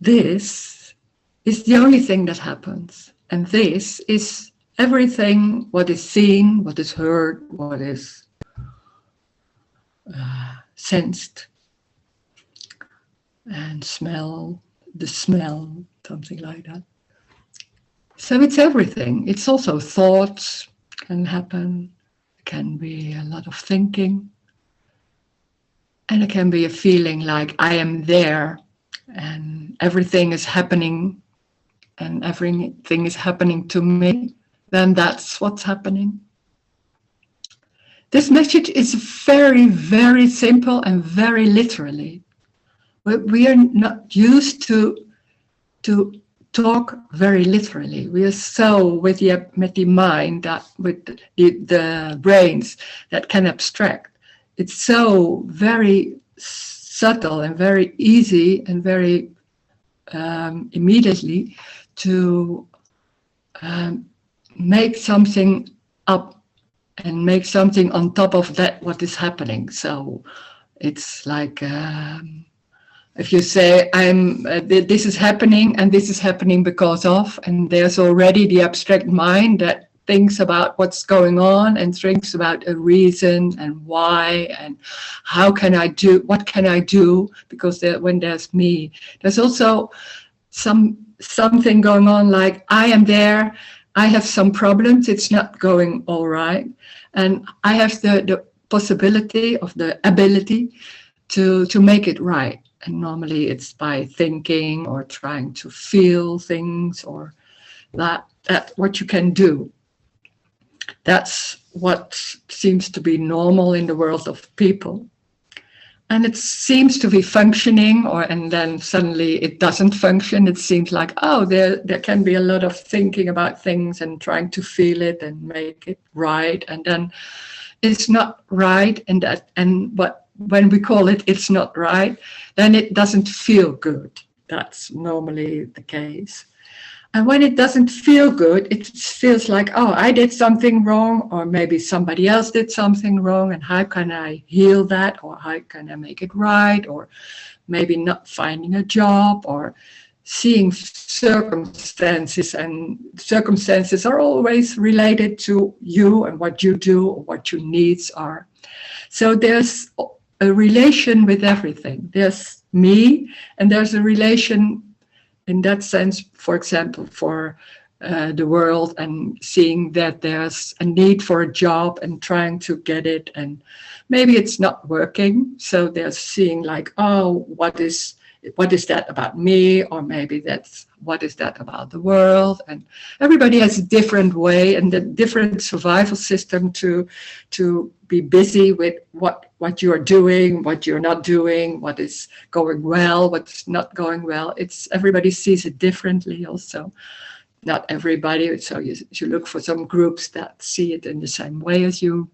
this is the only thing that happens. And this is everything what is seen, what is heard, what is sensed and smell, something like that. So it's everything. It's also thoughts can happen. It can be a lot of thinking. And it can be a feeling like I am there and everything is happening and everything is happening to me. Then that's what's happening. This message is very, very simple and very literally. We are not used to talk very literally. We are so with the mind, that with the brains that can abstract. It's so very subtle and very easy and very immediately to make something up and make something on top of that what is happening. So it's like if you say this is happening and this is happening because of, and there's already the abstract mind that thinks about what's going on and thinks about a reason and why and how can I do, what can I do, because when there's me, there's also something going on like I am there, I have some problems, it's not going all right, and I have the possibility of the ability to make it right. And normally it's by thinking or trying to feel things, or that what you can do. That's what seems to be normal in the world of people. And it seems to be functioning, and then suddenly it doesn't function. It seems like, oh, there can be a lot of thinking about things and trying to feel it and make it right. And then it's not right. But when we call it's not right, then it doesn't feel good. That's normally the case. And when it doesn't feel good, it feels like, oh, I did something wrong, or maybe somebody else did something wrong, and how can I heal that, or how can I make it right, or maybe not finding a job, or seeing circumstances, and circumstances are always related to you and what you do or what your needs are. So there's a relation with everything. There's me, and there's a relation in that sense, for example, for the world, and seeing that there's a need for a job and trying to get it, and maybe it's not working. So they're seeing like, oh, what is that about me? Or maybe what is that about the world? And everybody has a different way and a different survival system to be busy with what you are doing, what you're not doing, what is going well, what's not going well. Everybody sees it differently also. Not everybody, so you look for some groups that see it in the same way as you.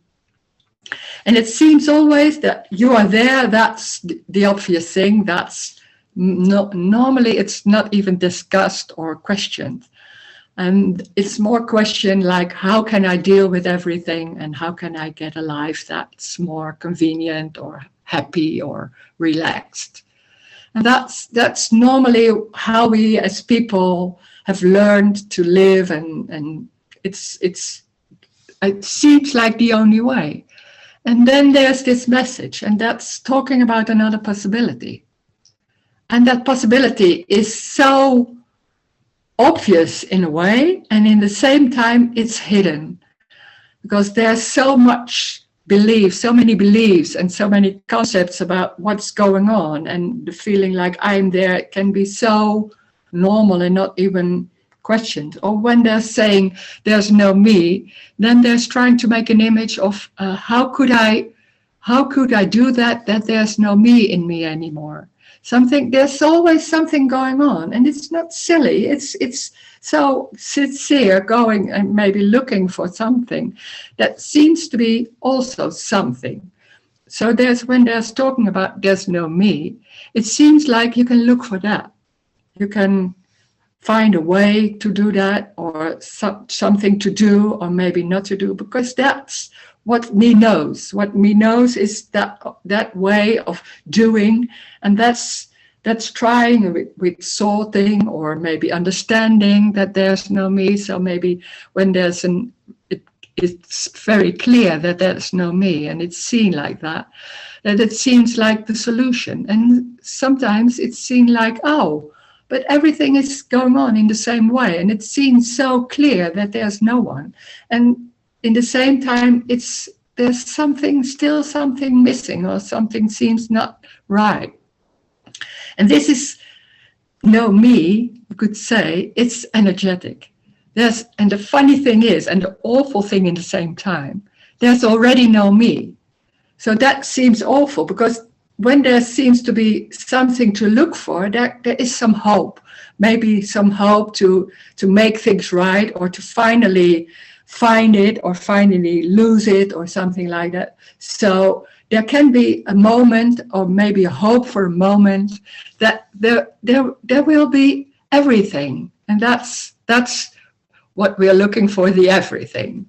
And it seems always that you are there, that's the obvious thing, that's normally it's not even discussed or questioned. And it's more question like, how can I deal with everything, and how can I get a life that's more convenient or happy or relaxed? And that's normally how we as people have learned to live, and it seems like the only way. And then there's this message, and that's talking about another possibility. And that possibility is so obvious in a way, and in the same time it's hidden, because there's so much belief, so many beliefs and so many concepts about what's going on, and the feeling like I'm there can be so normal and not even questioned. Or when they're saying there's no me, then there's trying to make an image of how could I do that there's no me in me anymore. There's always something going on, and it's not silly. It's so sincere, going and maybe looking for something that seems to be also something. So when there's talking about there's no me, it seems like you can look for that. You can find a way to do that, or something to do, or maybe not to do, because that's what me knows. What me knows is that way of doing, and that's that's trying with sorting or maybe understanding that there's no me. So maybe when there's it's very clear that there's no me, and it's seen like that it seems like the solution. And sometimes it's seen like, oh, but everything is going on in the same way, and it seems so clear that there's no one. And in the same time, there's still something missing, or something seems not right. And this is no me, you could say, it's energetic. And the funny thing is, and the awful thing in the same time, there's already no me. So that seems awful, because when there seems to be something to look for, there is some hope. Maybe some hope to make things right, or to finally find it, or finally lose it, or something like that. So there can be a moment, or maybe a hope for a moment, that there will be everything. And that's what we are looking for, the everything.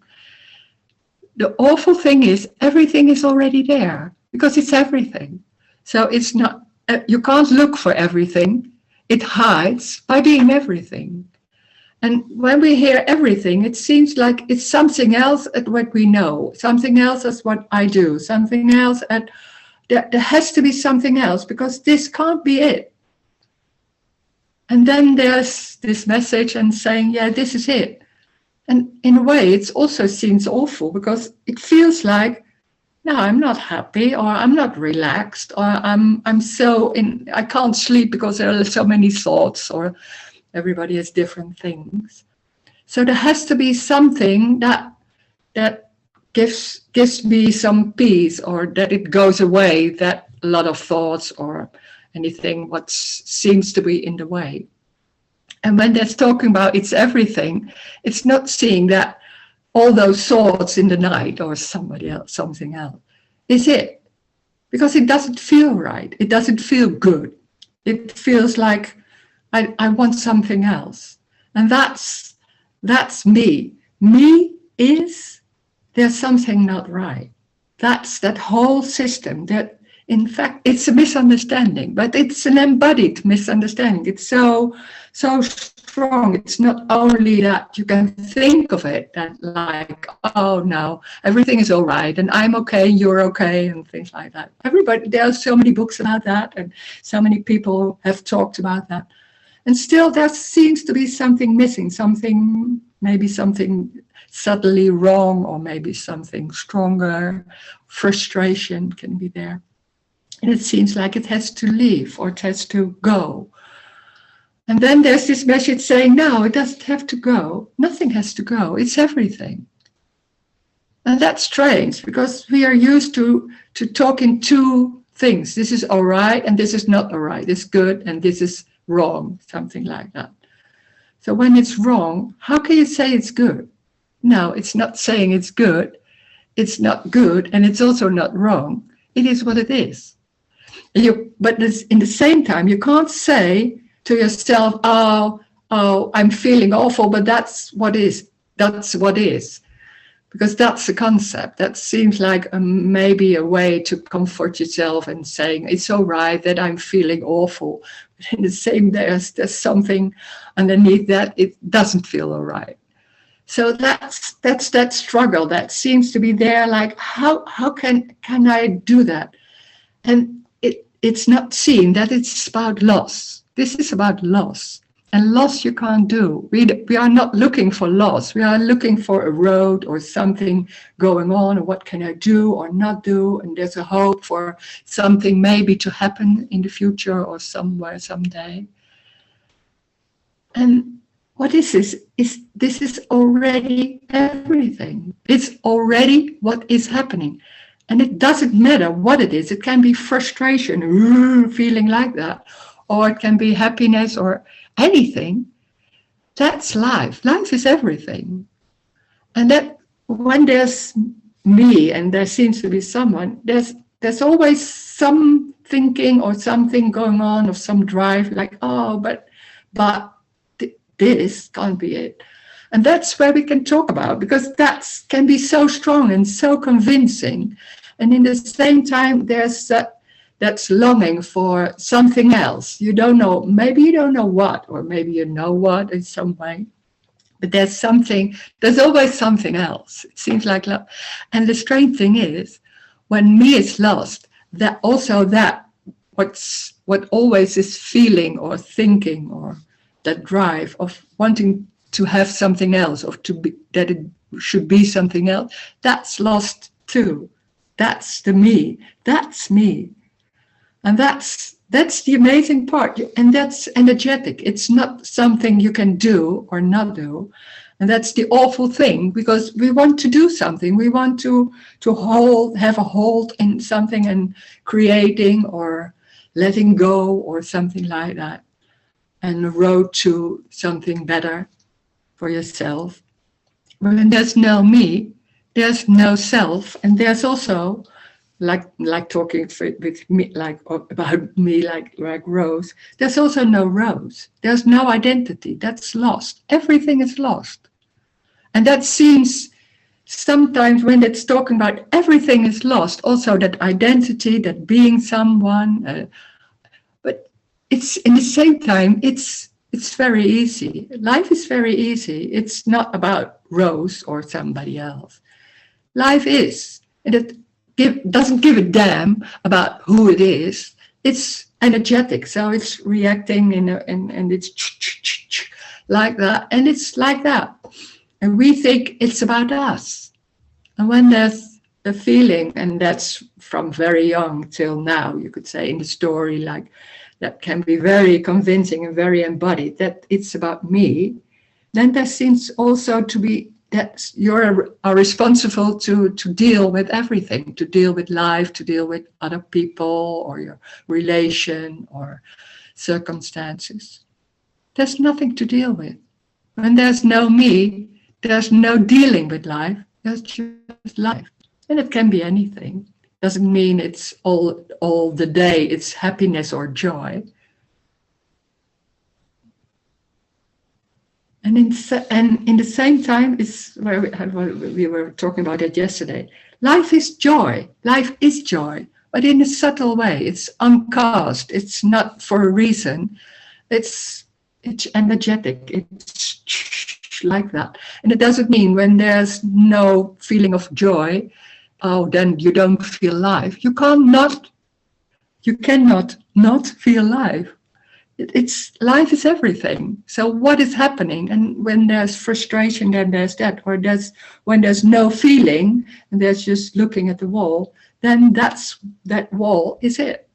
The awful thing is, everything is already there, because it's everything. So it's not, you can't look for everything. It hides by being everything. And when we hear everything, it seems like it's something else at what we know, something else as what I do, something else there has to be something else, because this can't be it. And then there's this message and saying, yeah, this is it. And in a way, it also seems awful, because it feels like, no, I'm not happy, or I'm not relaxed, or I can't sleep because there are so many thoughts, or everybody has different things. So there has to be something that gives me some peace, or that it goes away, that a lot of thoughts or anything what seems to be in the way. And when that's talking about it's everything, it's not seeing that all those thoughts in the night or somebody else, something else, is it. Because it doesn't feel right. It doesn't feel good. It feels like I want something else. And that's me. Me is, there's something not right. That's that whole system that, in fact, it's a misunderstanding, but it's an embodied misunderstanding. It's so strong. It's not only that you can think of it, that like, oh no, everything is all right, and I'm okay, you're okay, and things like that. There are so many books about that, and so many people have talked about that. And still there seems to be something missing, maybe something subtly wrong, or maybe something stronger. Frustration can be there. And it seems like it has to leave, or it has to go. And then there's this message saying, no, it doesn't have to go. Nothing has to go. It's everything. And that's strange, because we are used to talk in two things. This is all right, and this is not all right. This is good, and this is wrong, something like that. So when it's wrong, how can you say it's good? No, it's not saying it's good. It's not good, and it's also not wrong. It is what it is. But in the same time, you can't say to yourself, oh, I'm feeling awful, but that's what is. That's what is. Because that's the concept. That seems like maybe a way to comfort yourself and saying, it's all right that I'm feeling awful. But in the same, there's something underneath that it doesn't feel all right. So that's that struggle that seems to be there. Like, how can I do that? And it's not seen that it's about loss. This is about loss. And loss you can't do. We are not looking for loss. We are looking for a road or something going on, or what can I do or not do. And there's a hope for something maybe to happen in the future or somewhere, someday. And what is this? This is already everything. It's already what is happening. And it doesn't matter what it is. It can be frustration, feeling like that, or it can be happiness or anything. That's life. Life is everything. And that when there's me and there seems to be someone, there's always some thinking or something going on, or some drive, like, oh, but this can't be it. And that's where we can talk about, because that can be so strong and so convincing. And in the same time, there's that's longing for something else. You don't know, maybe you don't know what, or maybe you know what in some way. But there's something, there's always something else. It seems like love. And the strange thing is, when me is lost, that also that what always is feeling or thinking or that drive of wanting to have something else, of to be that it should be something else, that's lost too. That's the me. That's me. And that's the amazing part. And that's energetic. It's not something you can do or not do. And that's the awful thing, because we want to do something. We want to have a hold in something and creating or letting go or something like that. And a road to something better for yourself. When there's no me, there's no self, and there's also like talking with me, like about me, like Rose. There's also no Rose. There's no identity. That's lost. Everything is lost, and that seems sometimes when it's talking about everything is lost. Also, that identity, that being someone, but it's in the same time. It's very easy. Life is very easy. It's not about Rose or somebody else. Life is, and it doesn't give a damn about who it is. It's energetic, so it's reacting and it's like that, and it's like that. And we think it's about us. And when there's a feeling, and that's from very young till now, you could say in the story, like that can be very convincing and very embodied, that it's about me, then there seems also to be that you are responsible to deal with everything, to deal with life, to deal with other people or your relation or circumstances. There's nothing to deal with. When there's no me, there's no dealing with life. There's just life. And it can be anything. Doesn't mean it's all the day, it's happiness or joy. And in the same time, it's where we were talking about it yesterday. Life is joy. Life is joy, but in a subtle way. It's uncast. It's not for a reason. It's energetic. It's like that. And it doesn't mean when there's no feeling of joy, oh, then you don't feel life. You cannot not feel life. It's life is everything. So what is happening? And when there's frustration, then there's that. Or when there's no feeling, and there's just looking at the wall, then that wall is it.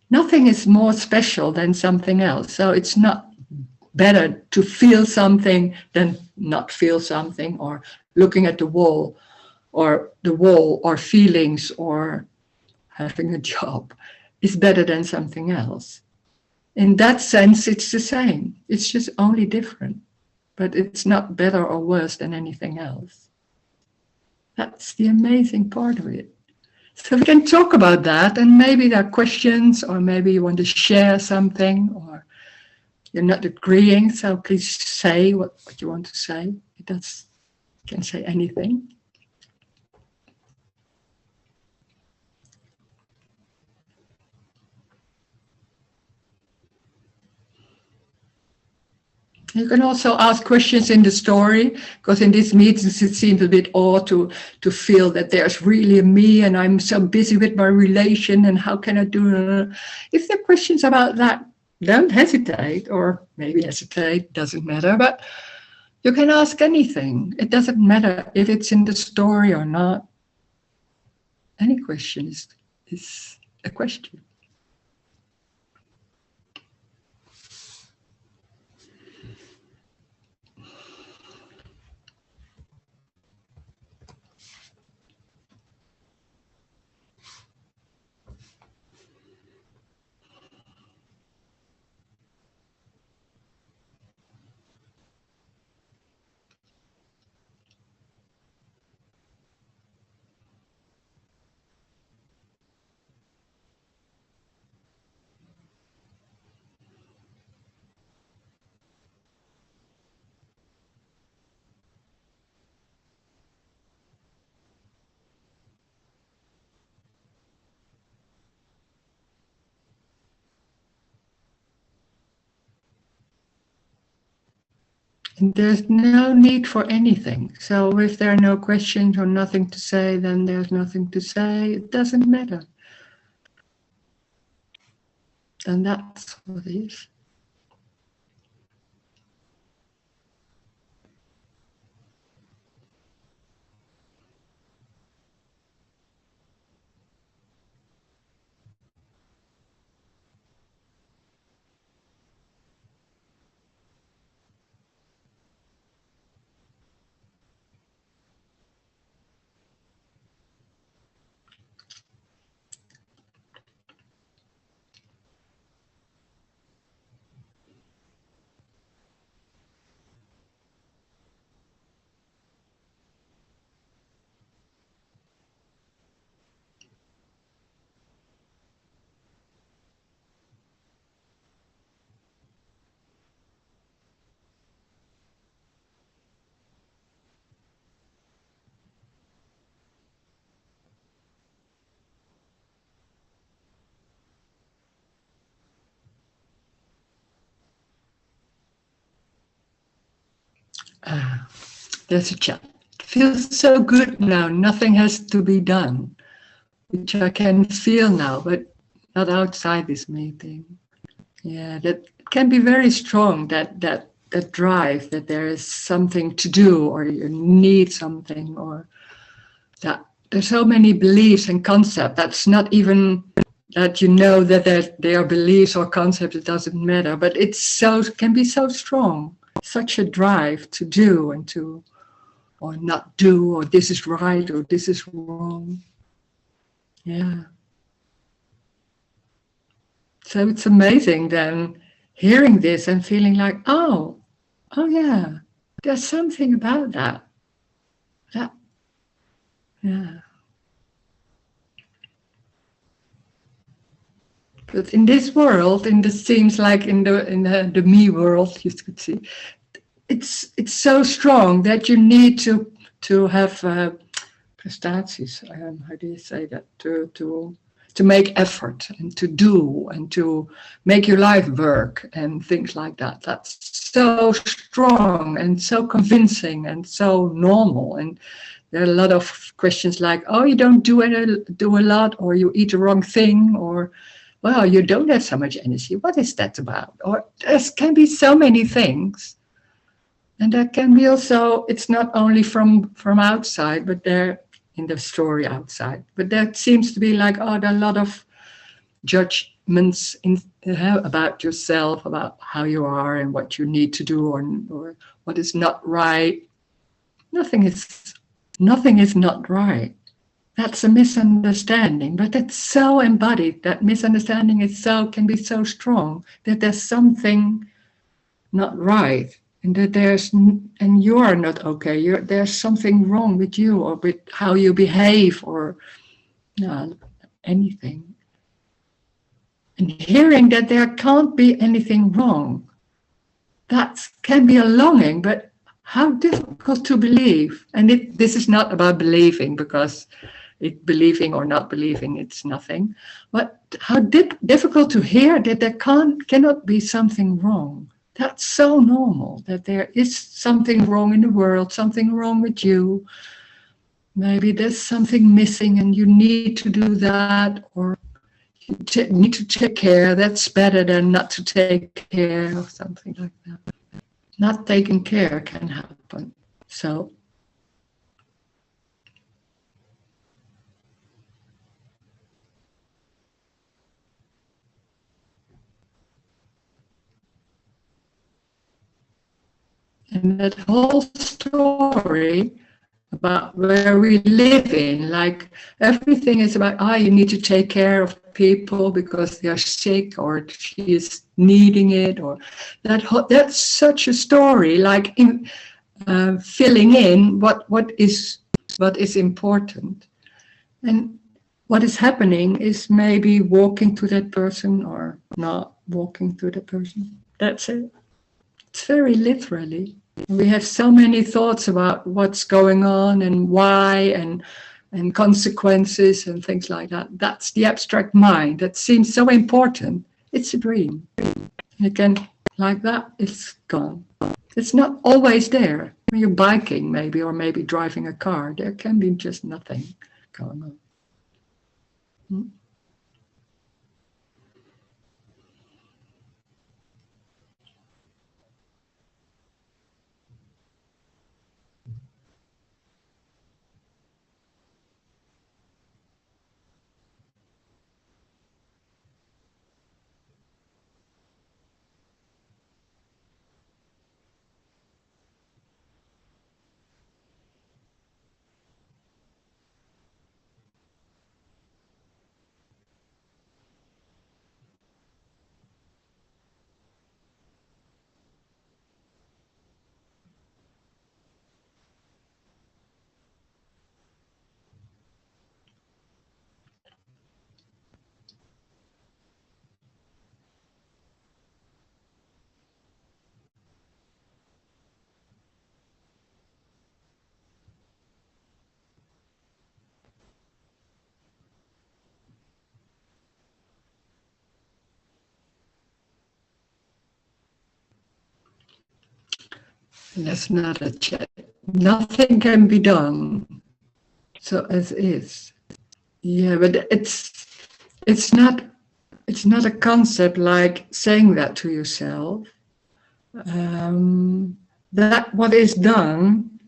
Nothing is more special than something else. So it's not better to feel something than not feel something, or looking at the wall, or feelings, or having a job is better than something else. In that sense, it's the same. It's just only different, but it's not better or worse than anything else. That's the amazing part of it. So we can talk about that, and maybe there are questions, or maybe you want to share something, or you're not agreeing, so please say what you want to say. You can say anything. You can also ask questions in the story, because in these meetings it seems a bit odd to feel that there's really a me and I'm so busy with my relation and how can I do. If there are questions about that, don't hesitate, or maybe hesitate, doesn't matter, but you can ask anything. It doesn't matter if it's in the story or not. Any question is a question. And there's no need for anything. So if there are no questions or nothing to say, then there's nothing to say. It doesn't matter. And that's what it is. There's a chat. Feels so good now. Nothing has to be done, which I can feel now, but not outside this meeting. Yeah, that can be very strong. That drive, that there is something to do, or you need something, or that there's so many beliefs and concepts. That's not even that you know that they are beliefs or concepts. It doesn't matter, but can be so strong. Such a drive to do and to, or not do, or this is right or this is wrong. Yeah. So it's amazing then hearing this and feeling like, oh yeah, there's something about that. Yeah. But in this world, seems like in the me world, you could see, it's so strong that you need to have prestaties. How do you say that? To make effort and to do and to make your life work and things like that. That's so strong and so convincing and so normal. And there are a lot of questions like, oh, you don't do a lot, or you eat the wrong thing, or, well, you don't have so much energy. What is that about? Or there can be so many things. And that can be also, it's not only from outside, but there in the story outside. But that seems to be like, oh, there are a lot of judgments about yourself, about how you are and what you need to do, or what is not right. Nothing is not right. That's a misunderstanding, but it's so embodied. That misunderstanding can be so strong that there's something not right. And that and you are not okay. There's something wrong with you, or with how you behave, or anything. And hearing that there can't be anything wrong, that can be a longing, but how difficult to believe. And this is not about believing, because believing or not believing, it's nothing. But how difficult to hear that there cannot be something wrong. That's so normal, that there is something wrong in the world, something wrong with you. Maybe there's something missing and you need to do that, or you need to take care. That's better than not to take care, or something like that. Not taking care can happen. So and that whole story about where we live in, like everything is about, you need to take care of people because they are sick, or she is needing it, or that's such a story, like filling in what is important. And what is happening is maybe walking to that person or not walking to that person. That's it. It's very literally. We have so many thoughts about what's going on and why, and consequences and things like that. That's the abstract mind that seems so important. It's a dream. And again, like that, it's gone. It's not always there. When you're biking, maybe, or maybe driving a car, there can be just nothing going on. That's not a chat. Nothing can be done. So as is. Yeah, but it's not a concept like saying that to yourself. That what is done,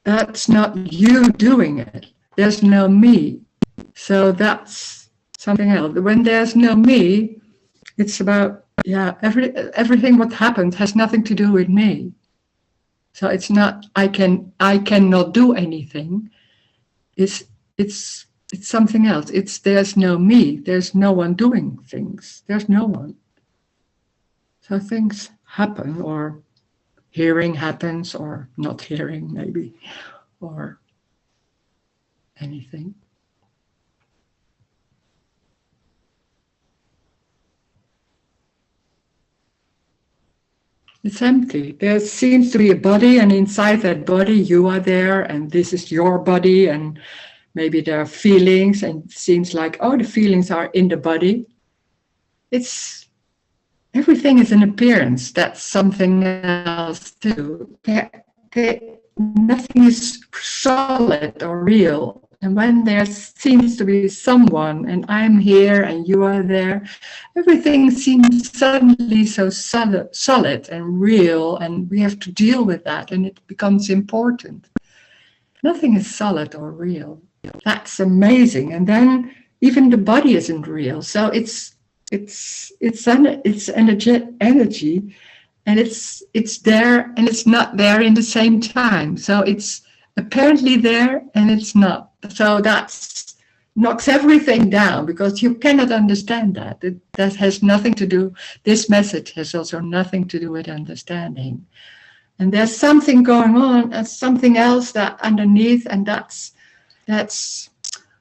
that's not you doing it. There's no me. So that's something else. When there's no me, it's about everything what happened has nothing to do with me. So it's not I cannot do anything. It's something else. There's no me. There's no one doing things. There's no one. So things happen, or hearing happens, or not hearing maybe, or anything. It's empty. There seems to be a body, and inside that body you are there, and this is your body, and maybe there are feelings, and it seems like, oh, the feelings are in the body. Everything is an appearance. That's something else too. Nothing is solid or real. And when there seems to be someone, and I'm here and you are there, everything seems suddenly so solid and real, and we have to deal with that, and it becomes important. Nothing is solid or real. That's amazing. And then even the body isn't real. So it's energy, and it's there and it's not there in the same time. So it's apparently there and it's not. So that knocks everything down, because you cannot understand that. That has nothing to do. This message has also nothing to do with understanding. And there's something going on, and something else that underneath, and that's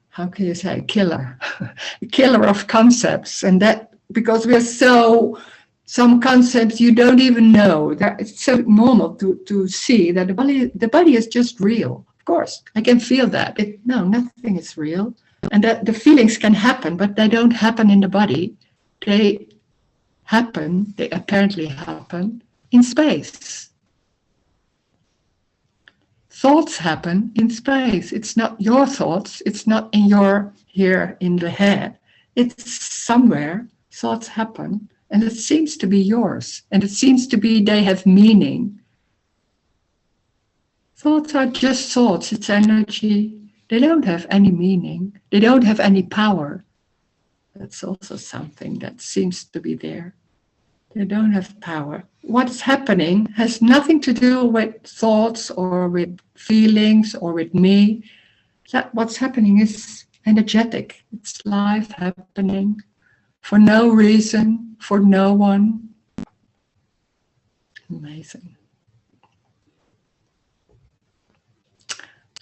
how can you say, killer, killer of concepts. And that, because we're some concepts you don't even know. It's so normal to see that the body is just real. Of course, I can feel that. No, nothing is real. And that the feelings can happen, but they don't happen in the body. They apparently happen in space. Thoughts happen in space. It's not your thoughts. It's not here in the head. It's somewhere. Thoughts happen, and it seems to be yours. And it seems to be they have meaning. Thoughts are just thoughts. It's energy. They don't have any meaning. They don't have any power. That's also something that seems to be there. They don't have power. What's happening has nothing to do with thoughts or with feelings or with me. What's happening is energetic. It's life happening for no reason, for no one. Amazing.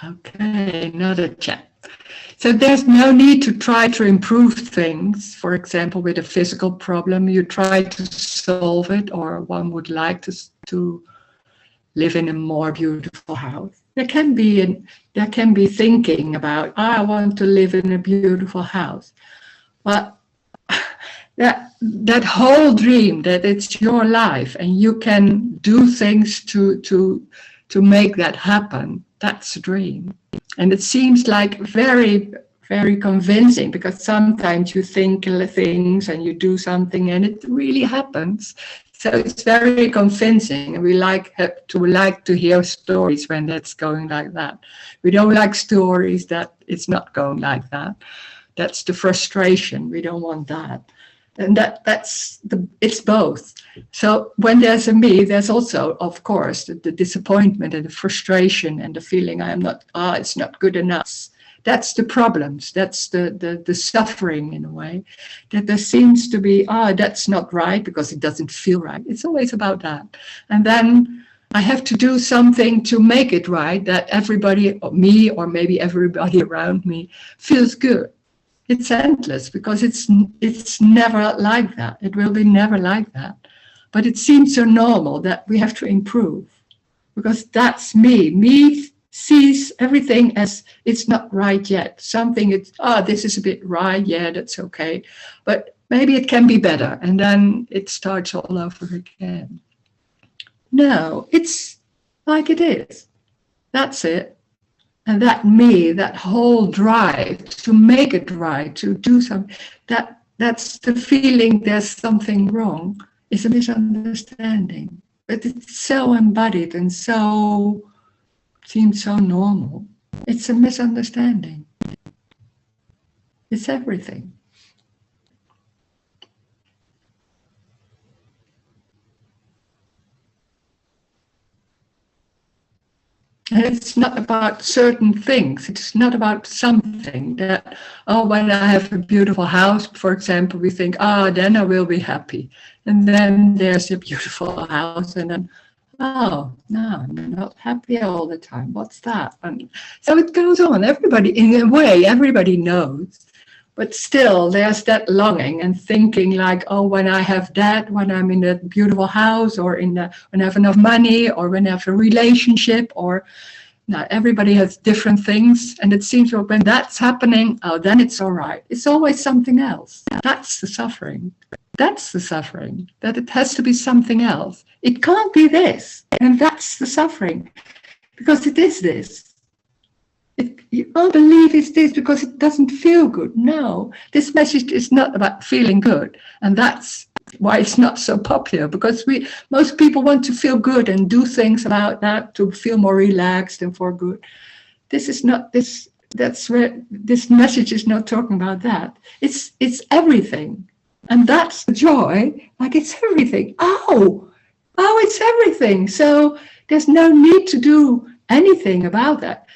Okay, another chat. So there's no need to try to improve things. For example, with a physical problem, you try to solve it, or one would like to live in a more beautiful house. There can be thinking about, I want to live in a beautiful house. But that whole dream that it's your life and you can do things to make that happen, that's a dream. And it seems like very, very convincing, because sometimes you think things and you do something and it really happens. So it's very convincing, and we like to hear stories when that's going like that. We don't like stories that it's not going like that. That's the frustration. We don't want that. And it's both. So when there's a me, there's also, of course, the disappointment and the frustration and the feeling it's not good enough. That's the problems. That's the suffering in a way. That there seems to be, that's not right because it doesn't feel right. It's always about that. And then I have to do something to make it right, that everybody, or me, or maybe everybody around me, feels good. It's endless because it's never like that. It will be never like that. But it seems so normal that we have to improve, because that's me. Me sees everything as it's not right yet. Something this is a bit right. Yeah, that's okay. But maybe it can be better. And then it starts all over again. No, it's like it is. That's it. And that me, that whole drive to make it right, to do something, that's the feeling there's something wrong, is a misunderstanding. But it's so embodied and seems so normal. It's a misunderstanding. It's everything. And it's not about certain things. It's not about something that, when I have a beautiful house, for example, we think, then I will be happy. And then there's a beautiful house, and then, no, I'm not happy all the time. What's that? And so it goes on. Everybody, in a way, everybody knows. But still, there's that longing and thinking like, when I have that, when I'm in a beautiful house, or when I have enough money, or when I have a relationship, or now everybody has different things. And it seems like when that's happening, then it's all right. It's always something else. That's the suffering. That's the suffering, that it has to be something else. It can't be this. And that's the suffering, because it is this. You can't believe it's this because it doesn't feel good. No, this message is not about feeling good. And that's why it's not so popular, because most people want to feel good and do things about that to feel more relaxed and for good. This is not this. That's where this message is not talking about that. It's everything. And that's the joy. Like, it's everything. It's everything. So there's no need to do anything about that.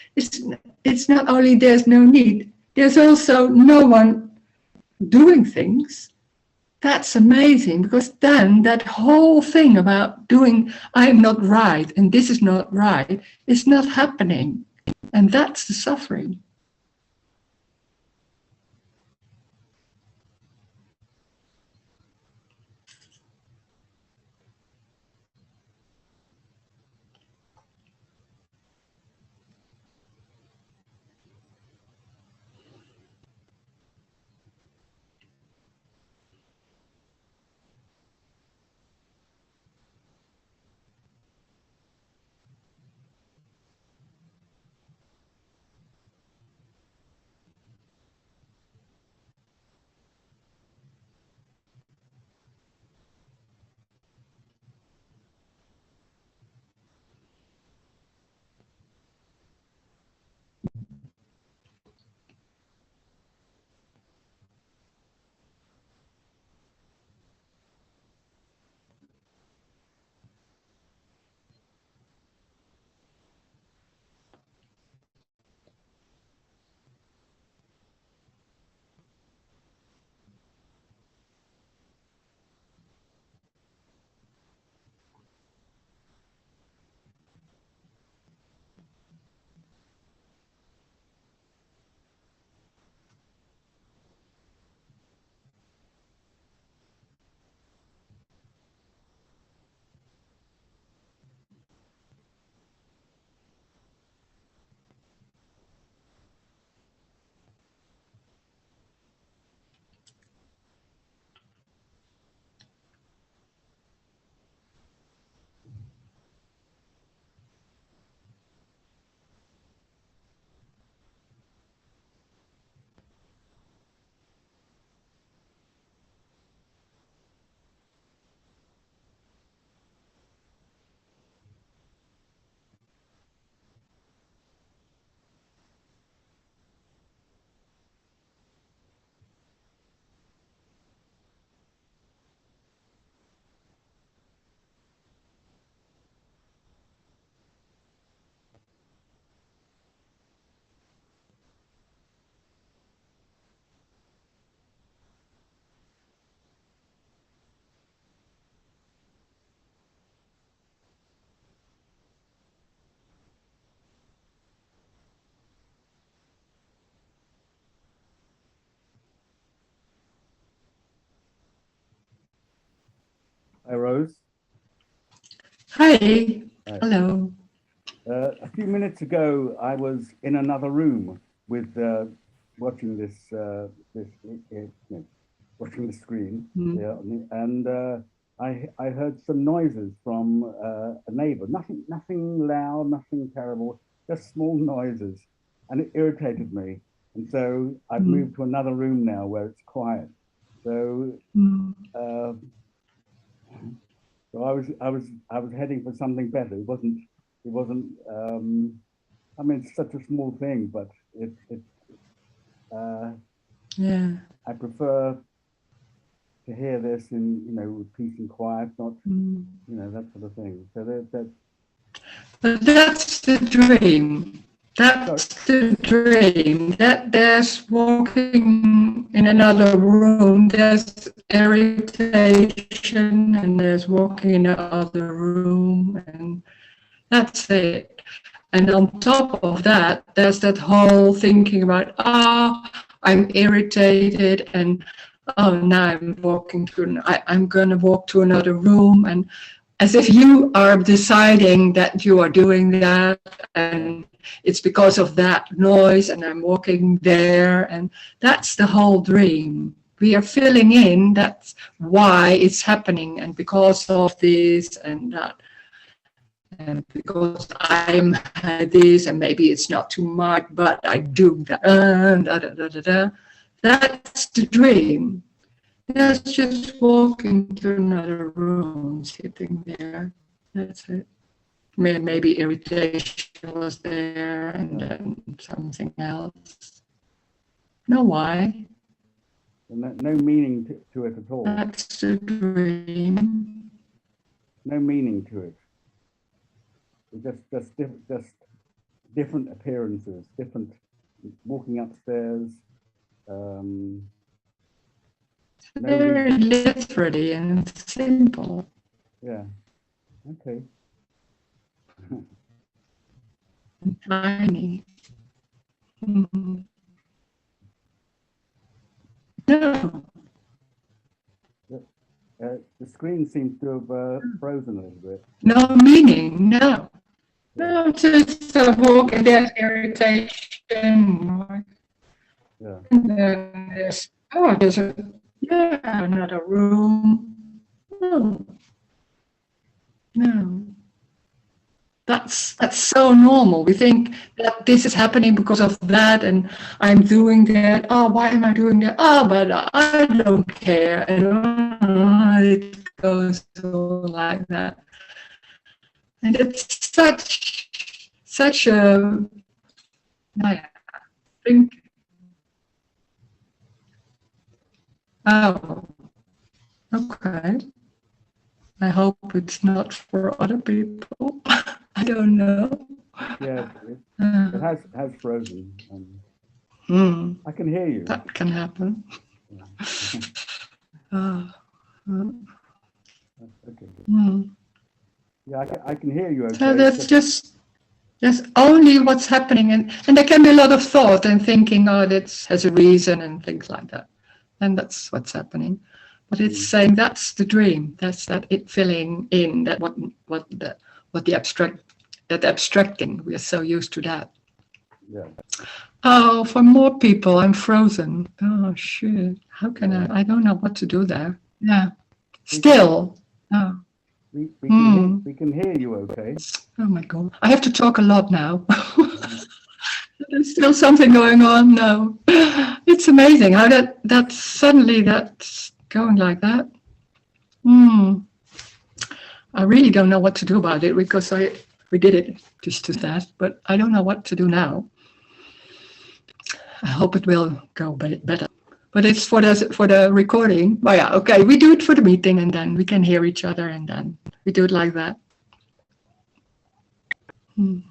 It's not only there's no need, there's also no one doing things. That's amazing, because then that whole thing about doing, I'm not right and this is not right, is not happening. And that's the suffering. Rose. Hi. Hi. Hello. A few minutes ago, I was in another room with watching watching the screen, yeah, and I heard some noises from a neighbour. Nothing loud, nothing terrible, just small noises, and it irritated me. And so I've moved to another room now where it's quiet. So. So I was heading for something better. It wasn't. I mean, it's such a small thing, but Yeah. I prefer to hear this in with peace and quiet, not that sort of thing. So that. But that's the dream. That's the dream. That there's walking in another room, there's irritation, and there's walking in another room, and that's it. And on top of that, there's that whole thinking about, I'm irritated, and now I'm going to walk to another room, and as if you are deciding that you are doing that, and it's because of that noise, and I'm walking there, and that's the whole dream. We are filling in, that's why it's happening, and because of this and that. And because I'm this, and maybe it's not too much, but I do that. That's the dream. That's just walking to another room, sitting there. That's it. Maybe irritation was there, and then something else. No, why? No meaning to it at all. That's the dream. No meaning to it. Just different appearances, different walking upstairs. Very literally and simple. Yeah. Okay. Tiny. Mm-hmm. No. The screen seems to have frozen a little bit. No meaning, no. No, just a walk and there's irritation. Yeah. And then there's another room. No. No. That's so normal. We think that this is happening because of that, and I'm doing that. Oh, why am I doing that? Oh, but I don't care. And it goes on like that. And it's such a think. Oh, okay. I hope it's not for other people. I don't know. Yeah, it has frozen. I can hear you. That can happen. Okay. Yeah, I can hear you. Okay. So that's just only what's happening, and there can be a lot of thought and thinking. Oh, that has a reason and things like that, and that's what's happening. But it's saying that's the dream. That's that it filling in that what the abstracting. We are so used to that. Yeah. Oh, for more people, I'm frozen. Oh shit! How can I? I don't know what to do there. Yeah. Still. Oh. We can hear you. Okay. Oh my God! I have to talk a lot now. There's still something going on. No, it's amazing how that suddenly that's going like that. I really don't know what to do about it because we did it just to that, but I don't know what to do now. I hope it will go better. But it's for the recording. But yeah, okay, we do it for the meeting, and then we can hear each other, and then we do it like that. Ik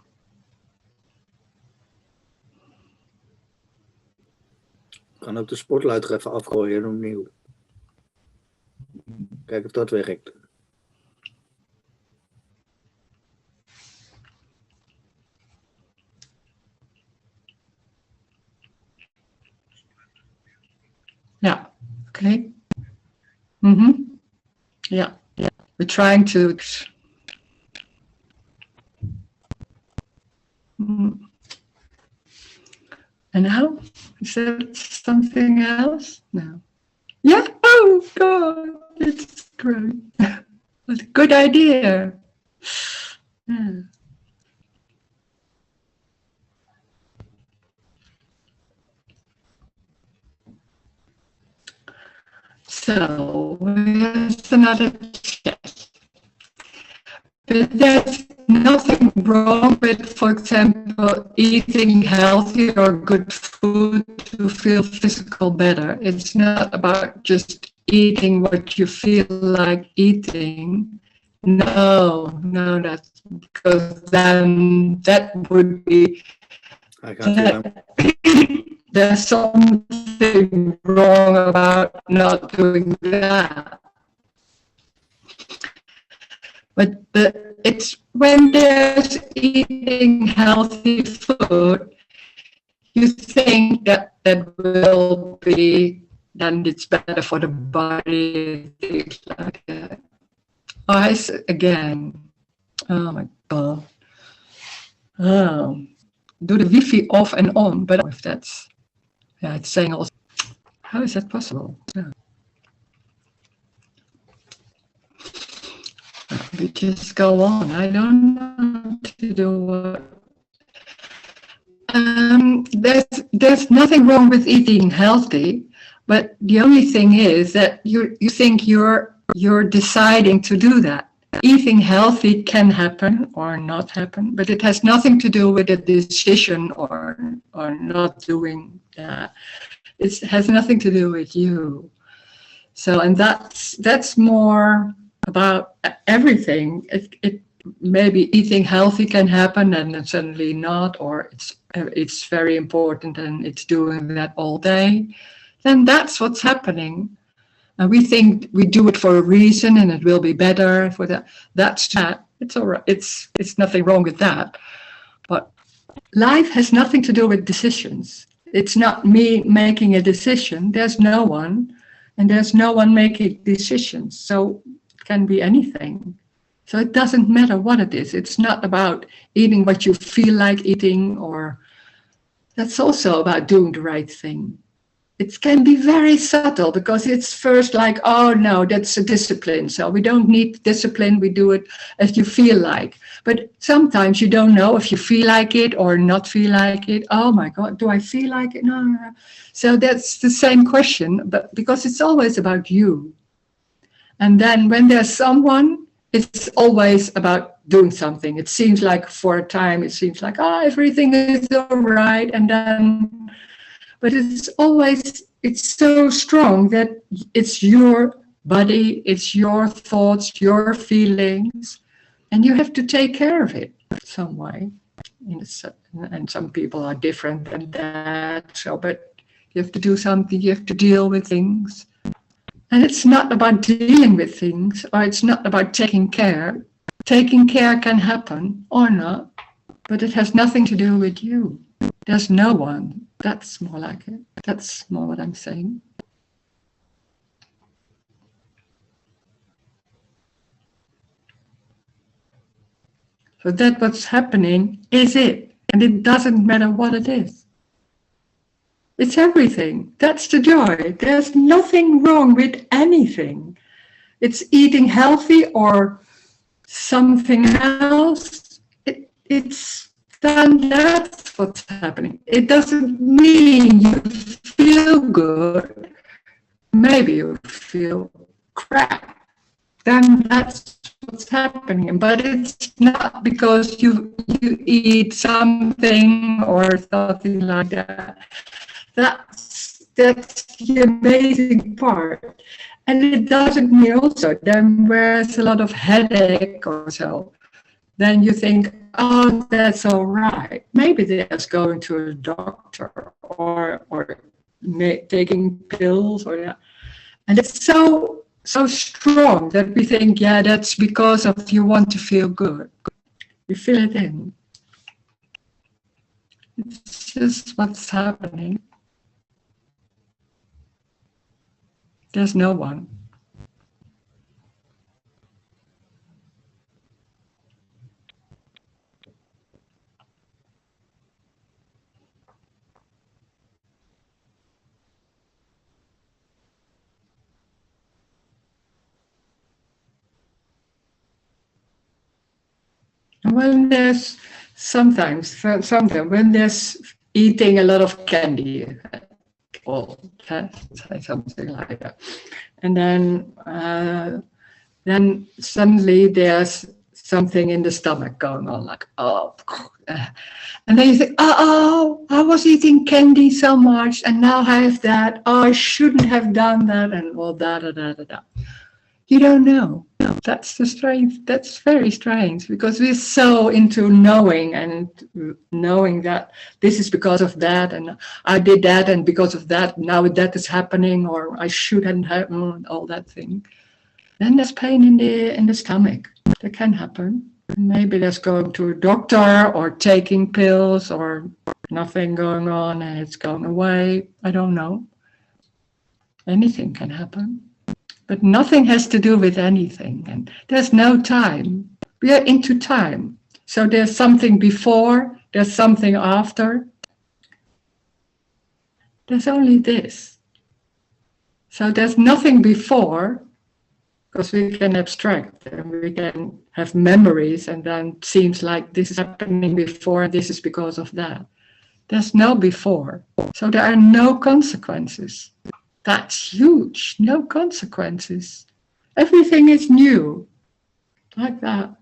kan ook de spotlight er even afgooien en opnieuw. Kijk of dat werkt. Ja, oké. Ja. we're trying to. And now, is that something else? No. Yeah. Oh God, it's great. What a good idea. Yeah. So here's another chat. But there's nothing wrong with, for example, eating healthy or good food to feel physical better. It's not about just eating what you feel like eating. No, that's because then that would be there's something wrong about not doing that. But it's when there's eating healthy food, you think that will be, then it's better for the body, things like that. Again, oh my God. Oh, do the Wi-Fi off and on, but if that's, yeah, it's saying also, how is that possible? Yeah. We just go on. I don't know what to do. There's nothing wrong with eating healthy, but the only thing is that you think you're deciding to do that. Eating healthy can happen or not happen, but it has nothing to do with a decision or not doing that. It has nothing to do with you. So, and that's more about everything. It maybe eating healthy can happen and then suddenly not, or it's very important and it's doing that all day. Then that's what's happening. And we think we do it for a reason and it will be better for that. That's that. It's all right. It's nothing wrong with that. But life has nothing to do with decisions. It's not me making a decision. There's no one, and there's no one making decisions. So it can be anything. So it doesn't matter what it is. It's not about eating what you feel like eating, or that's also about doing the right thing. It can be very subtle because it's first like, oh no, that's a discipline. So we don't need discipline. We do it as you feel like. But sometimes you don't know if you feel like it or not feel like it. Oh my God, do I feel like it? No. So that's the same question, but because it's always about you. And then when there's someone, it's always about doing something. It seems like for a time, it seems like, oh, everything is all right. And then, but it's so strong that it's your body, it's your thoughts, your feelings, and you have to take care of it some way. And some people are different than that. So, but you have to do something, you have to deal with things. And it's not about dealing with things, or it's not about taking care. Taking care can happen or not, but it has nothing to do with you. There's no one. That's more like it. That's more what I'm saying. So that what's happening is it. And it doesn't matter what it is. It's everything. That's the joy. There's nothing wrong with anything. It's eating healthy or something else. It's then that's what's happening. It doesn't mean you feel good. Maybe you feel crap. Then that's what's happening. But it's not because you eat something or something like that. That's the amazing part. And it doesn't mean also then where's a lot of headache or so, then you think, oh, that's all right. Maybe that's going to a doctor or taking pills or that. And it's so strong that we think, yeah, that's because of you want to feel good. You feel it in. It's just what's happening. There's no one. And when there's sometimes when there's eating a lot of candy, or say something like that, and then suddenly there's something in the stomach going on, like and then you think, oh, I was eating candy so much, and now I have that. Oh, I shouldn't have done that, and all da. You don't know. That's the strange. That's very strange, because we're so into knowing and knowing that this is because of that, and I did that, and because of that, now that is happening, or I shouldn't have all that thing. Then there's pain in the stomach. That can happen. Maybe there's going to a doctor or taking pills or nothing going on and it's going away. I don't know. Anything can happen. But nothing has to do with anything. And there's no time. We are into time. So there's something before, there's something after. There's only this. So there's nothing before, because we can abstract and we can have memories, and then it seems like this is happening before and this is because of that. There's no before. So there are no consequences. That's huge. No consequences. Everything is new. Like that.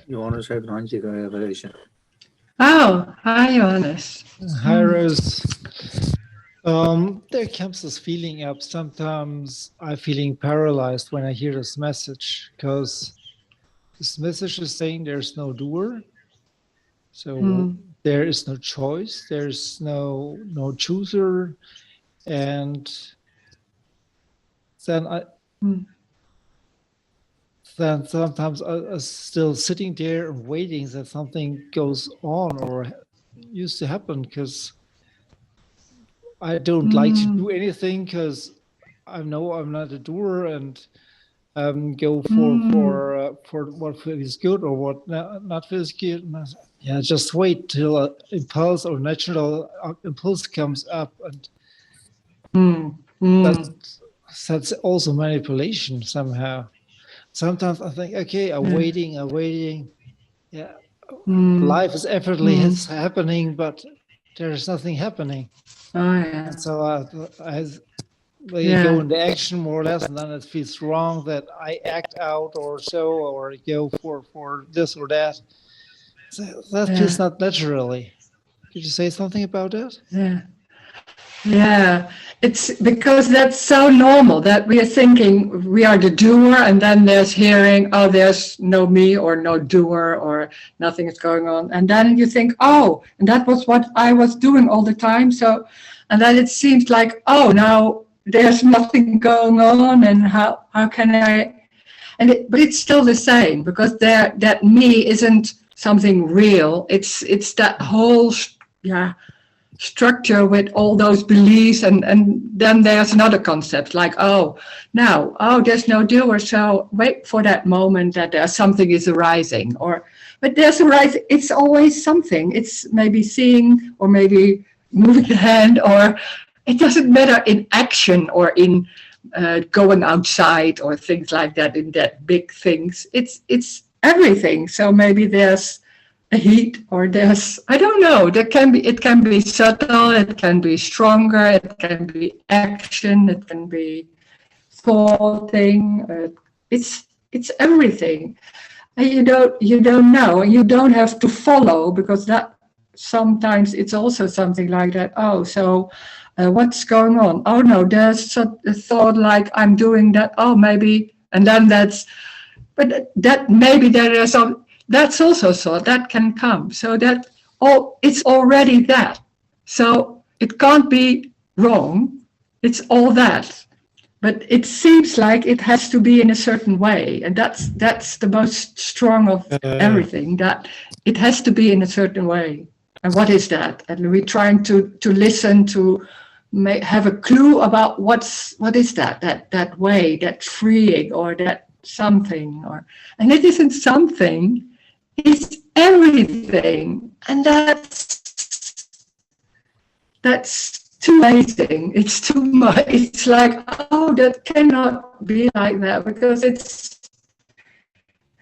Johannes heeft een handje gewezen. Oh, hi, Johannes. Hi, Rose. There comes this feeling up. Sometimes I'm feeling paralyzed when I hear this message, because this message is saying there's no doer. So there is no choice, there's no chooser, and then then sometimes I'm still sitting there and waiting that something goes on or used to happen, because I don't like to do anything, because I know I'm not a doer, and go for what feels good or what not feels good. Yeah, just wait till an impulse or natural impulse comes up, and that's also manipulation somehow. Sometimes I think, okay, I'm waiting. Yeah, life is effortlessly happening, but there is nothing happening. Oh, yeah. And so I go into action more or less, and then it feels wrong that I act out or so, or go for this or that. So that feels not naturally. Could you say something about that? Yeah, it's because that's so normal that we are thinking we are the doer, and then there's hearing, oh, there's no me or no doer or nothing is going on. And then you think, oh, and that was what I was doing all the time. So, and then it seems like, oh, now there's nothing going on, and how can I? But it's still the same, because that me isn't something real. It's that whole structure with all those beliefs, and then there's another concept like, there's no doer, so wait for that moment that there's something is arising, but there's arising, it's always something. It's maybe seeing, or maybe moving the hand, or it doesn't matter, in action or in going outside or things like that, in that big things. It's everything. So maybe there's a heat, or there's, I don't know, it can be subtle, it can be stronger, it can be action, it can be thoughting, it's everything. And you don't know, and you don't have to follow, because that sometimes it's also something like that. Oh, so what's going on? Oh no, there's a thought like I'm doing that. Oh, maybe, and then but that maybe there is some. That's also thought that can come. So that it's already that. So it can't be wrong. It's all that. But it seems like it has to be in a certain way, and that's the most strong of everything. That it has to be in a certain way. And what is that? And we're trying to listen, to have a clue about what is that way, that freeing, or that something, and it isn't something. It's everything, and that's too amazing. It's too much. It's like, oh, that cannot be like that, because it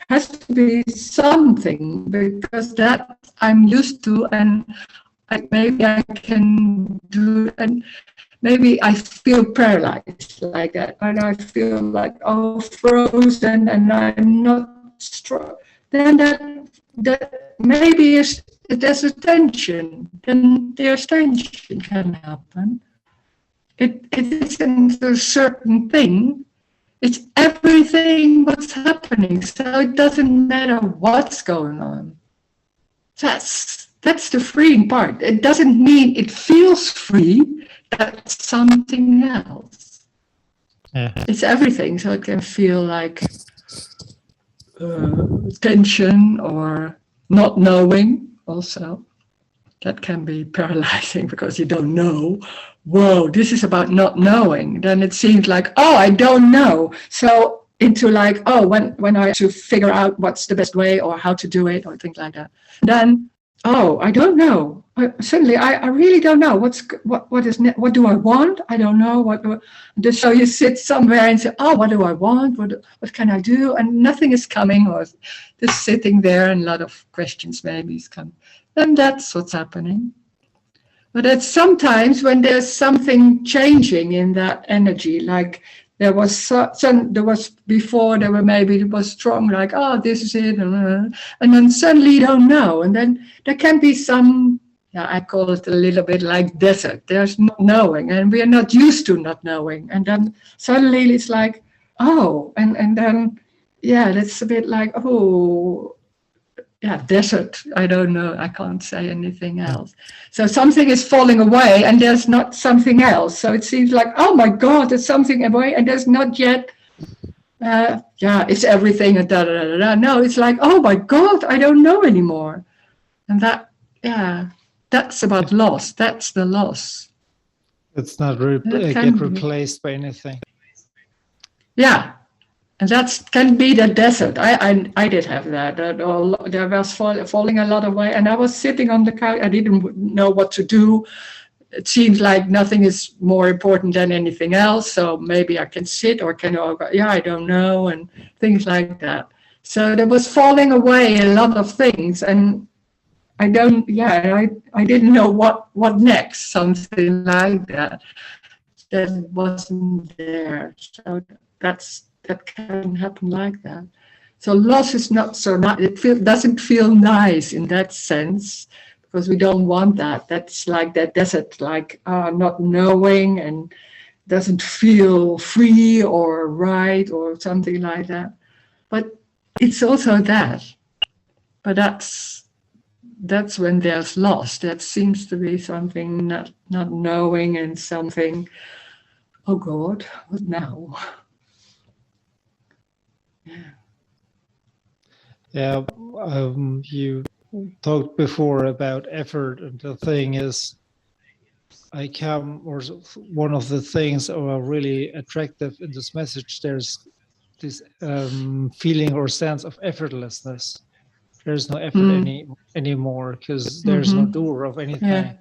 has to be something, because that I'm used to, and maybe I can do, and maybe I feel paralyzed like that, and I feel like, oh, frozen, and I'm not strong. Then that maybe there's a tension. Then there's tension can happen. It isn't a certain thing. It's everything what's happening. So it doesn't matter what's going on. That's the freeing part. It doesn't mean it feels free. That's something else. Yeah. It's everything. So it can feel like tension or not knowing also. That can be paralyzing, because you don't know. Whoa, this is about not knowing. Then it seems like, oh, I don't know. So into like, oh, when I have to figure out what's the best way or how to do it or things like that. Then, oh, I don't know. Suddenly, I really don't know. What do I want? I don't know. So you sit somewhere and say, oh, what do I want? What can I do? And nothing is coming, or just sitting there, and a lot of questions maybe is coming. And that's what's happening. But it's sometimes when there's something changing in that energy, like there was before, it was strong, like, oh, this is it, and then suddenly you don't know, and then there can be some, I call it a little bit like desert. There's not knowing, and we are not used to not knowing, and then suddenly it's like, oh, and then, that's a bit like, oh, desert. I don't know. I can't say anything else. So something is falling away and there's not something else. So it seems like, oh my God, there's something away and there's not yet, it's everything and da da da da. No, it's like, oh my God, I don't know anymore. And that's about loss. That's the loss. It's not get replaced by anything. Yeah. And that can be the desert. I did have that. There was falling a lot away, and I was sitting on the couch. I didn't know what to do. It seems like nothing is more important than anything else. So maybe I can sit or I don't know, and things like that. So there was falling away a lot of things, and I didn't know what next. Something like that wasn't there. So that can happen like that. So loss is not so nice. It doesn't feel nice in that sense, because we don't want that. That's like that desert, like not knowing, and doesn't feel free or right or something like that. But it's also that. But that's when there's loss. That seems to be something not knowing and something, oh God, what now? Yeah, you talked before about effort, and the thing is, one of the things that are really attractive in this message, there's this feeling or sense of effortlessness. There's no effort anymore, because there's no doer of anything.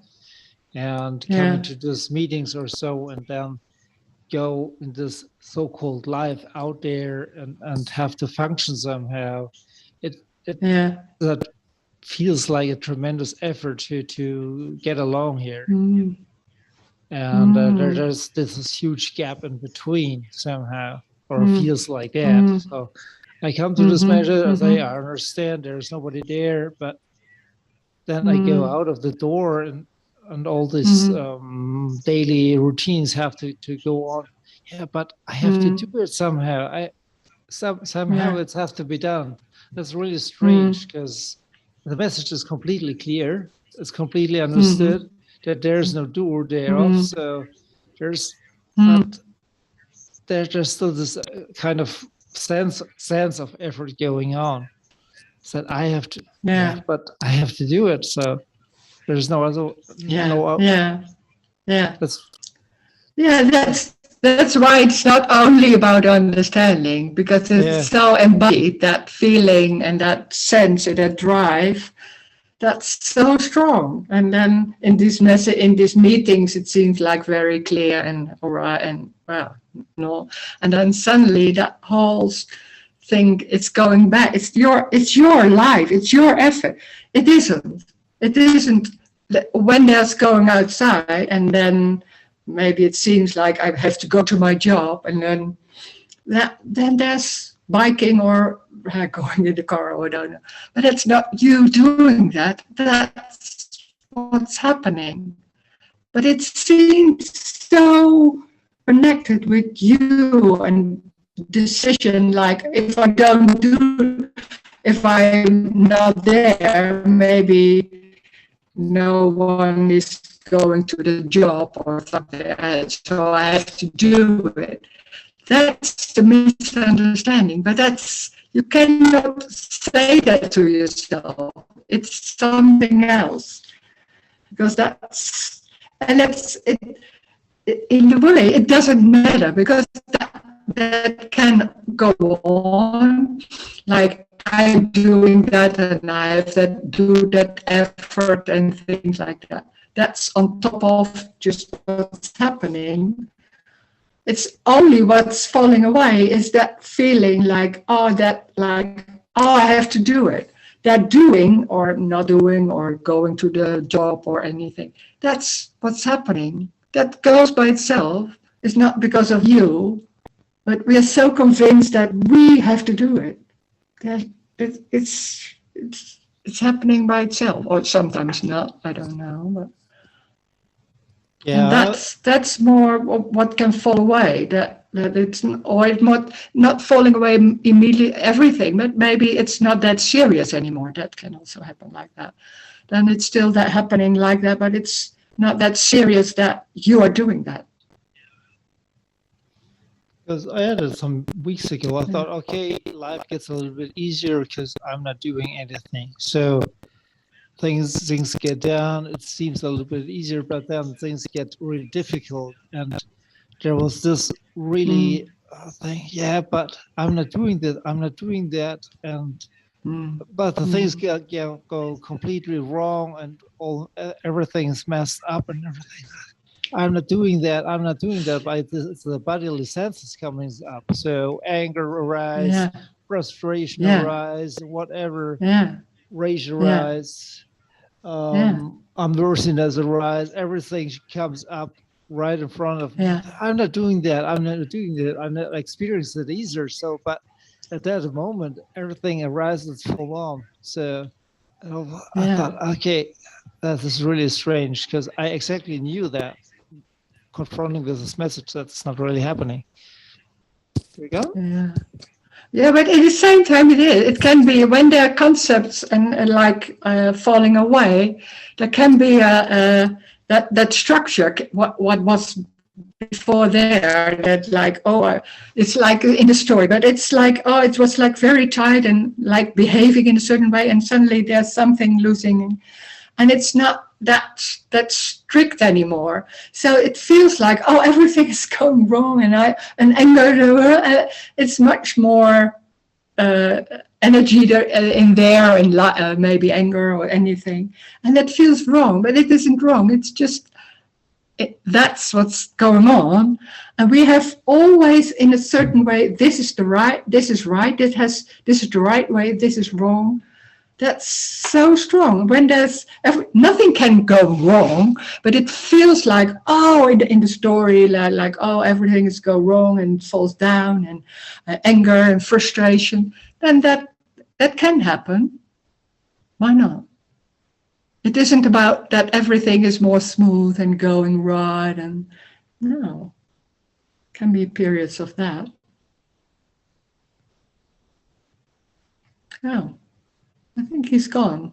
And coming to these meetings or so, and then go in this so-called life out there and have to function somehow, that feels like a tremendous effort to get along here. And there's this huge gap in between somehow, or feels like that. So I come to this measure, I say, I understand there's nobody there, but then I go out of the door, and all these daily routines have to go on. Yeah, but I have to do it somehow. Somehow it has to be done. That's really strange, because the message is completely clear. It's completely understood that there's no doer thereof. So there's still this kind of sense of effort going on. So I have to, but I have to do it. So there's no other. That's why it's not only about understanding, because it's so embodied, that feeling and that sense and that drive, that's so strong. And then in these meetings, it seems like very clear and alright and no. And then suddenly that whole thing, it's going back. It's your life. It's your effort. It isn't when there's going outside, and then maybe it seems like I have to go to my job, and then there's biking or going in the car, or I don't know. But it's not you doing that. That's what's happening. But it seems so connected with you and decision. Like if I'm not there, maybe no one is going to the job or something else, so I have to do it. That's the misunderstanding, but you cannot say that to yourself. It's something else, because in a way it doesn't matter, because that can go on, like I'm doing that and I have to do that effort and things like that. That's on top of just what's happening. It's only what's falling away is that feeling like, I have to do it. That doing or not doing or going to the job or anything, that's what's happening. That goes by itself. It's not because of you, but we are so convinced that we have to do it. That it's happening by itself, or sometimes not. I don't know, but. Yeah, and that's more what can fall away. That That it's or it not falling away immediately everything, but maybe it's not that serious anymore. That can also happen like that. Then it's still that happening like that, but it's not that serious that you are doing that. Because I had it some weeks ago. I thought, okay, life gets a little bit easier because I'm not doing anything. So things get down. It seems a little bit easier, but then things get really difficult. And there was this really thing, yeah, but I'm not doing that. I'm not doing that. And but the things go completely wrong, and everything's messed up and everything. I'm not doing that. I'm not doing that. But it's the bodily senses coming up. So anger arise, frustration arise, whatever, rage arise, unworthiness arise. Everything comes up right in front of me. I'm not doing that. I'm not doing that. I'm not experiencing it either. So, but at that moment, everything arises full on. So I thought, okay, that is really strange because I exactly knew that. Confronting with this message that's not really happening. There we go. Yeah, but at the same time, it can be when there are concepts and like falling away. There can be that structure. What was before there? That like it's like in the story, but it's like it was like very tight and like behaving in a certain way, and suddenly there's something losing. And it's not that strict anymore. So it feels like everything is going wrong, and anger. It's much more energy in there, and maybe anger or anything, and that feels wrong. But it isn't wrong. It's just that's what's going on, and we have always, in a certain way, this is right. This is the right way. This is wrong. That's so strong. When there's nothing can go wrong, but it feels like in the story like everything is go wrong and falls down, and anger and frustration. Then that can happen. Why not? It isn't about that everything is more smooth and going right, and no, can be periods of that. Oh, I think he's gone.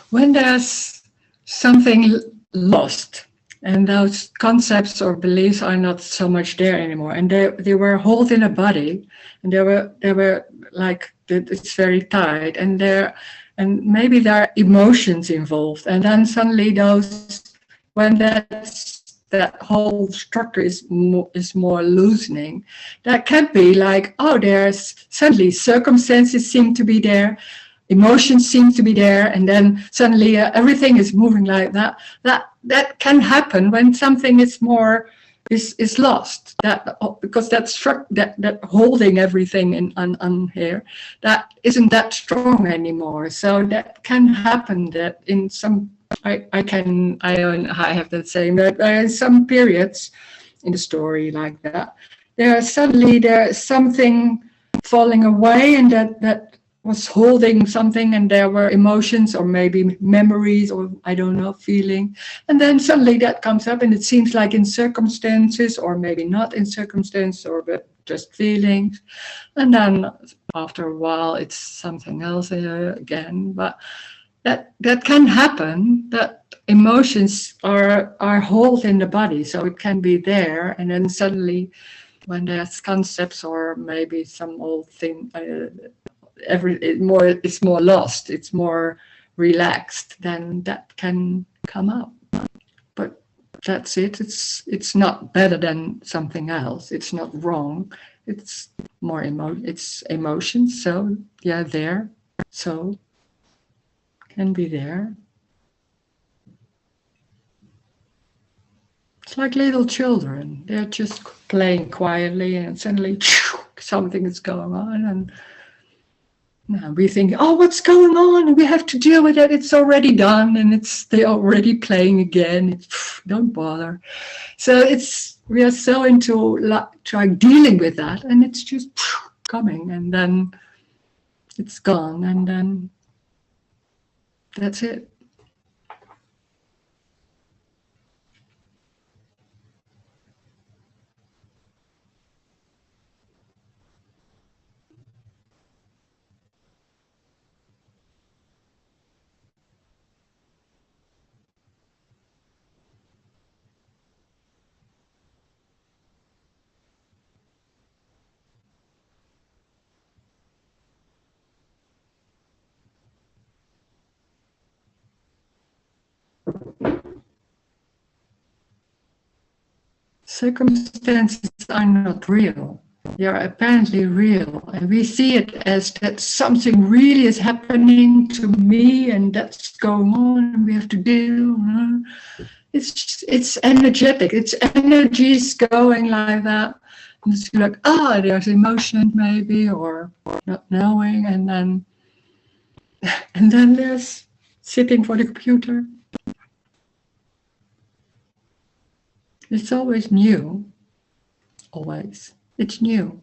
when there's something lost and those concepts or beliefs are not so much there anymore, and they were holding a body, and they were like it's very tight, and maybe there are emotions involved, and then suddenly those when that whole structure is more loosening, that can be like, oh, there's suddenly circumstances seem to be there, emotions seem to be there, and then suddenly everything is moving like that. That can happen when something is more is lost. That because that holding everything on here, that isn't that strong anymore. So that can happen. That in some I have that saying that in some periods in the story like that, there's something falling away, and that was holding something, and there were emotions or maybe memories or I don't know, feeling, and then suddenly that comes up, and it seems like in circumstances or maybe not in circumstances or but just feelings, and then after a while it's something else again. But that can happen, that emotions are held in the body, so it can be there, and then suddenly when there's concepts or maybe some old thing, it's more lost, it's more relaxed, then that can come up. But that's it. It's not better than something else. It's not wrong. It's more it's emotions. So yeah, there. So can be there. It's like little children. They're just playing quietly, and suddenly something is going on, and now we think, oh, what's going on? We have to deal with it. It's already done, and they're already playing again. Don't bother. So we are so into dealing with that, and it's just coming, and then it's gone, and then that's it. Circumstances are not real. They are apparently real, and we see it as that something really is happening to me, and that's going on, and we have to deal. It's energetic. It's energies going like that. And it's like, there's emotion maybe, or not knowing, and then there's sitting for the computer. It's always new. Always. It's new.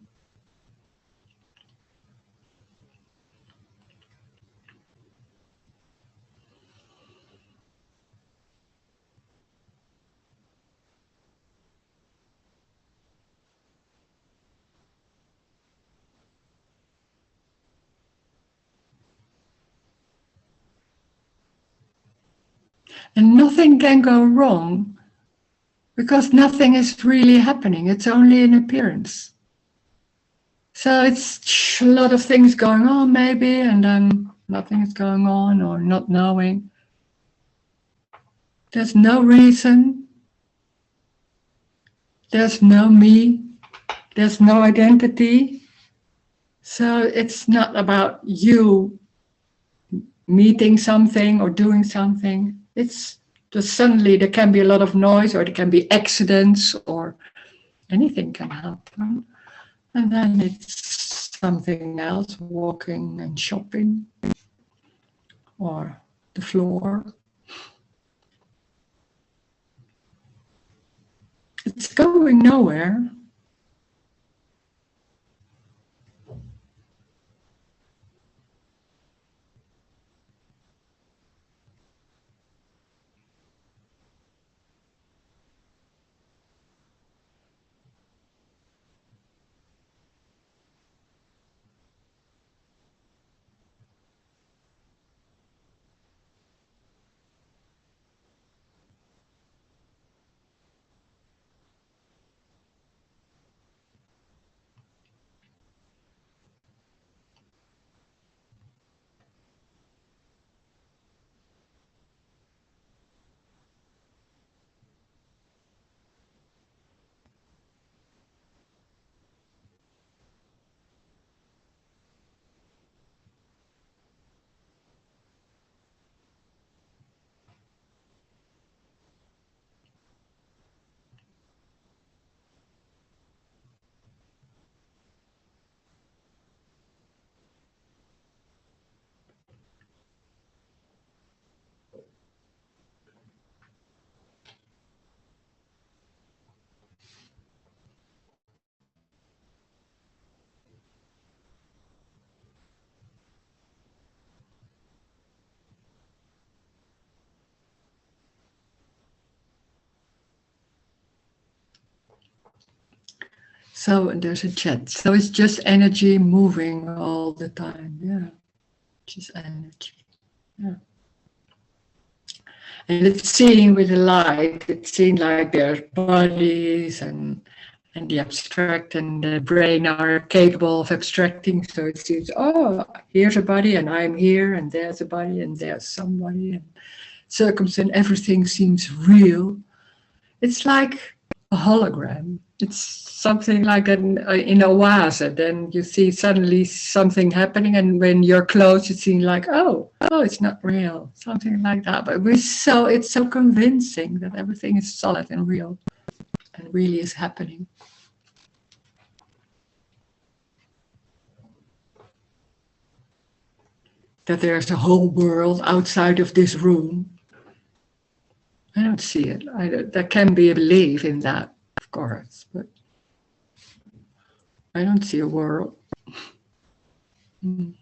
And nothing can go wrong because nothing is really happening. It's only an appearance. So it's a lot of things going on maybe, and then nothing is going on or not knowing. There's no reason. There's no me. There's no identity. So it's not about you meeting something or doing something. It's just suddenly there can be a lot of noise, or there can be accidents, or anything can happen. And then it's something else, walking and shopping, or the floor. It's going nowhere. So there's a jet. So it's just energy moving all the time. Yeah, just energy. Yeah. And it's seen with the light. It's seen like their bodies and the abstract and the brain are capable of abstracting. So it seems, oh, here's a body and I'm here and there's a body and there's somebody and circumstance. Everything seems real. It's like a hologram. It's something like in a oase. Then you see suddenly something happening, and when you're close, it seems like, oh, it's not real, something like that. But it's so convincing that everything is solid and real, and really is happening. That there's a whole world outside of this room. I don't see it. There can be a belief in that, of course, but I don't see a world. Mm.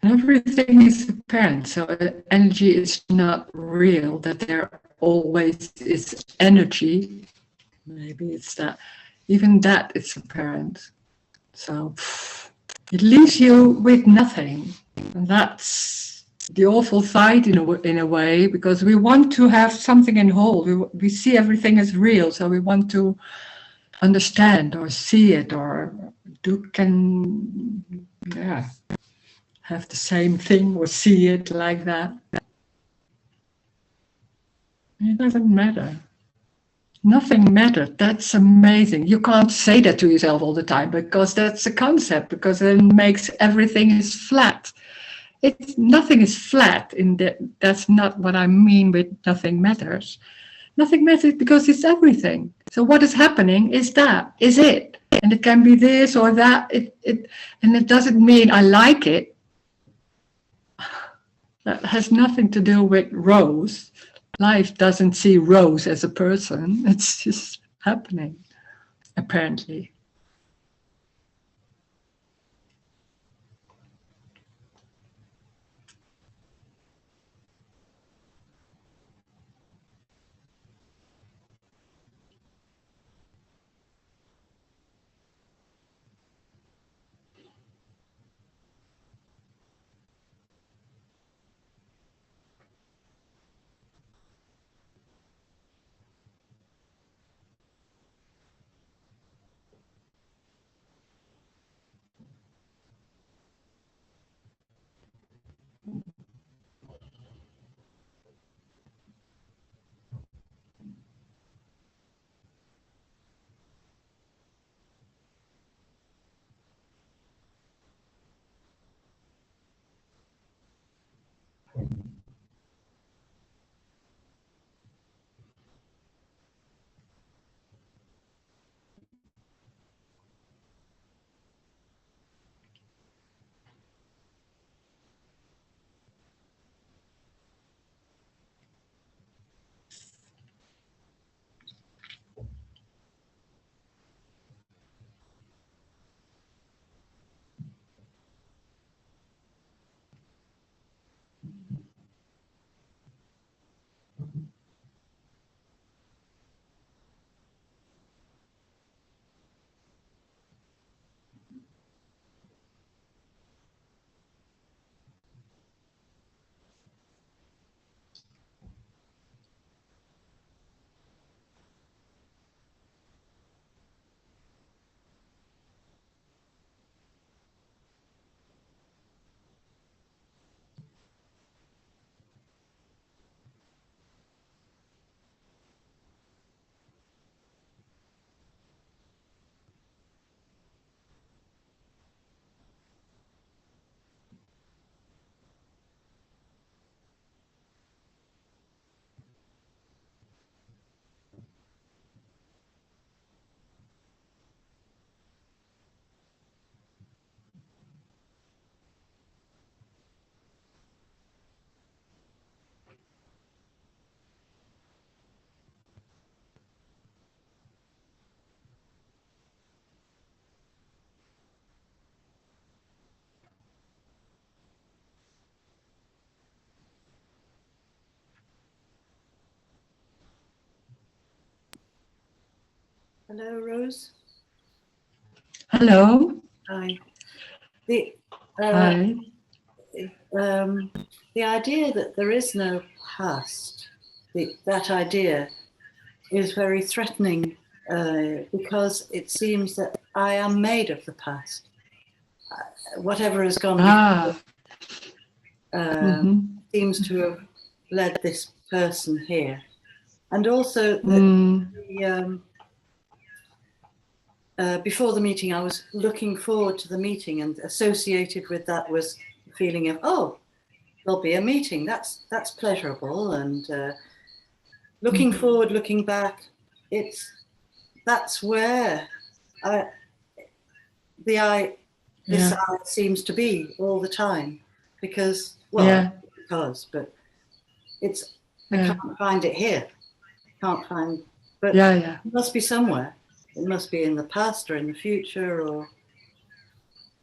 Everything is apparent, so energy is not real, that there always is energy. Maybe it's that, even that is apparent. So it leaves you with nothing. And that's the awful fight in a way, because we want to have something in hold. We see everything as real, so we want to understand or see it or have the same thing or see it like that. It doesn't matter. Nothing matters. That's amazing. You can't say that to yourself all the time because that's a concept, because it makes everything is flat. Nothing is flat in that. That's not what I mean with nothing matters. Nothing matters because it's everything. So what is happening is it. And it can be this or that. And it doesn't mean I like it. That has nothing to do with Rose. Life doesn't see Rose as a person. It's just happening, apparently. Hello, Rose. Hello. Hi. The Hi. the idea that there is no past, that idea is very threatening because it seems that I am made of the past. Whatever has gone before seems to have led this person here. And also, before the meeting, I was looking forward to the meeting, and associated with that was the feeling of, oh, there'll be a meeting. That's pleasurable. And looking forward, looking back, that's where this I seems to be all the time, because, well, but I can't find it here. Can't find, but it must be somewhere. It must be in the past or in the future, or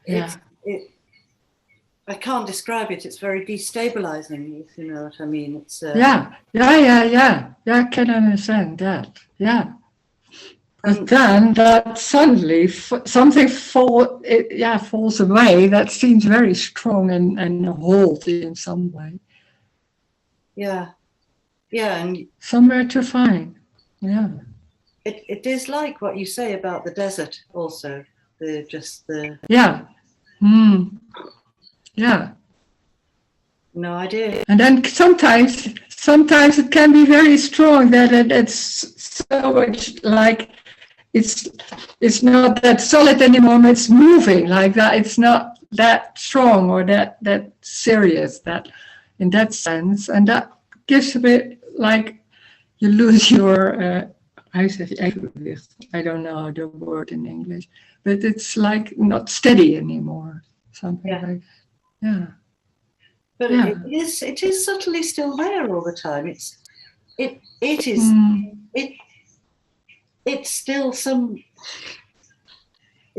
I can't describe it. It's very destabilizing, if you know what I mean. It's I can understand that. Yeah. But then that suddenly something falls away that seems very strong and hold in some way. Yeah, and somewhere to find. Yeah. It is like what you say about the desert also. Yeah. Yeah. No idea. And then sometimes it can be very strong that it's so much like it's not that solid anymore, it's moving like that. It's not that strong or that serious, that in that sense. And that gives a bit like you lose your I don't know the word in English, but it's like not steady anymore. Something like that. But it is subtly still there all the time. It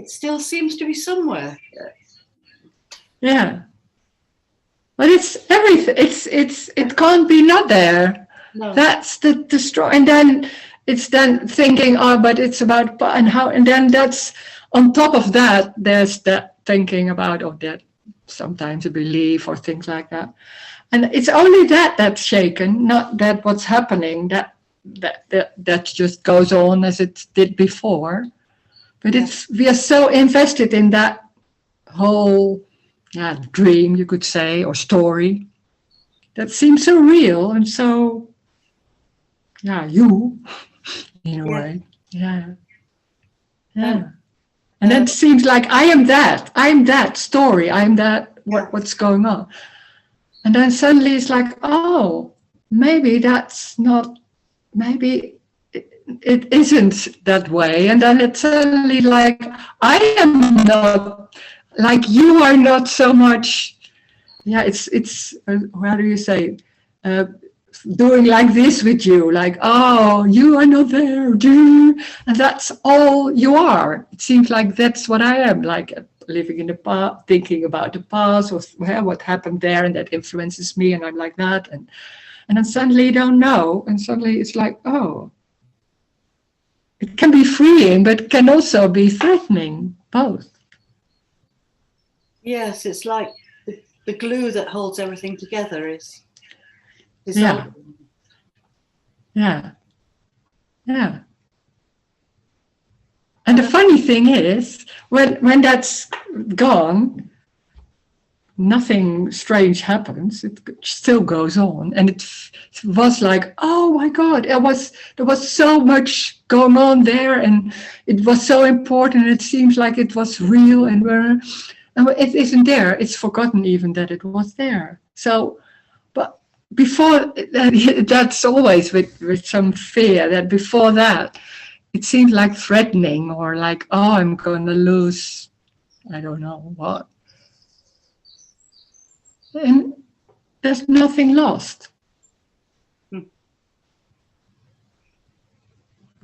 still seems to be somewhere. Yeah. But it's everything. It can't be not there. No. That's the strong. And then it's then thinking, but it's about and then that's on top of that. There's that thinking about that sometimes a belief or things like that. And it's only that's shaken, not that what's happening. That just goes on as it did before. But we are so invested in that whole dream, you could say, or story that seems so real and so you in a way. And then it seems like I'm that story, I'm that what's going on. And then suddenly it's like, oh, maybe that's not, maybe it isn't that way. And then it's suddenly like, I am not, like you are not so much, it's how do you say, doing like this with you, like, oh, you are not there, and that's all you are. It seems like that's what I am, like living in the past, thinking about the past, or what happened there, and that influences me, and I'm like that, and then suddenly you don't know, and suddenly it's like, oh, it can be freeing, but it can also be threatening, both. Yes, it's like the glue that holds everything together is Yeah. And the funny thing is, when that's gone, nothing strange happens. It still goes on, and it was like, oh my God, there was so much going on there, and it was so important. And it seems like it was real, and it isn't there. It's forgotten even that it was there. So, but before that's always with some fear that before that. It seemed like threatening, or like, oh, I'm going to lose, I don't know what. And there's nothing lost.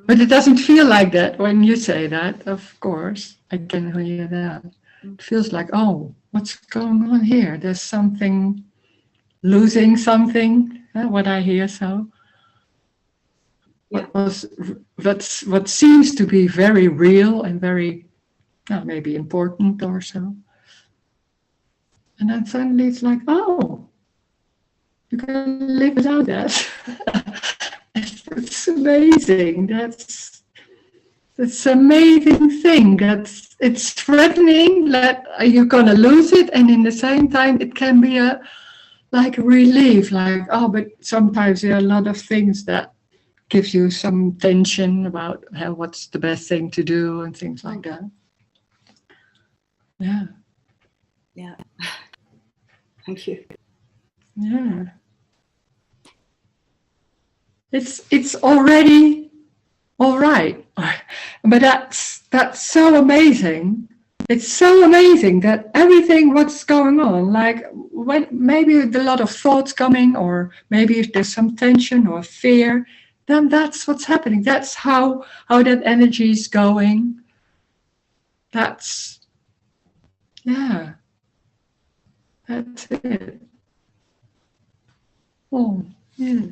But it doesn't feel like that when you say that, of course. I can hear that. It feels like, oh, what's going on here? There's something, losing something, what I hear so. what seems to be very real and very maybe important or so. And then suddenly it's like, oh, you can live without that. It's amazing. That's an amazing thing. It's threatening that you're gonna lose it, and in the same time it can be like a relief. Like, oh, but sometimes there are a lot of things that gives you some tension about what's the best thing to do and things like that. Yeah. Yeah. Thank you. Yeah. It's already all right. But that's so amazing. It's so amazing that everything what's going on, like when maybe a lot of thoughts coming, or maybe if there's some tension or fear, then that's what's happening. That's how that energy is going. That's it. Oh, yeah.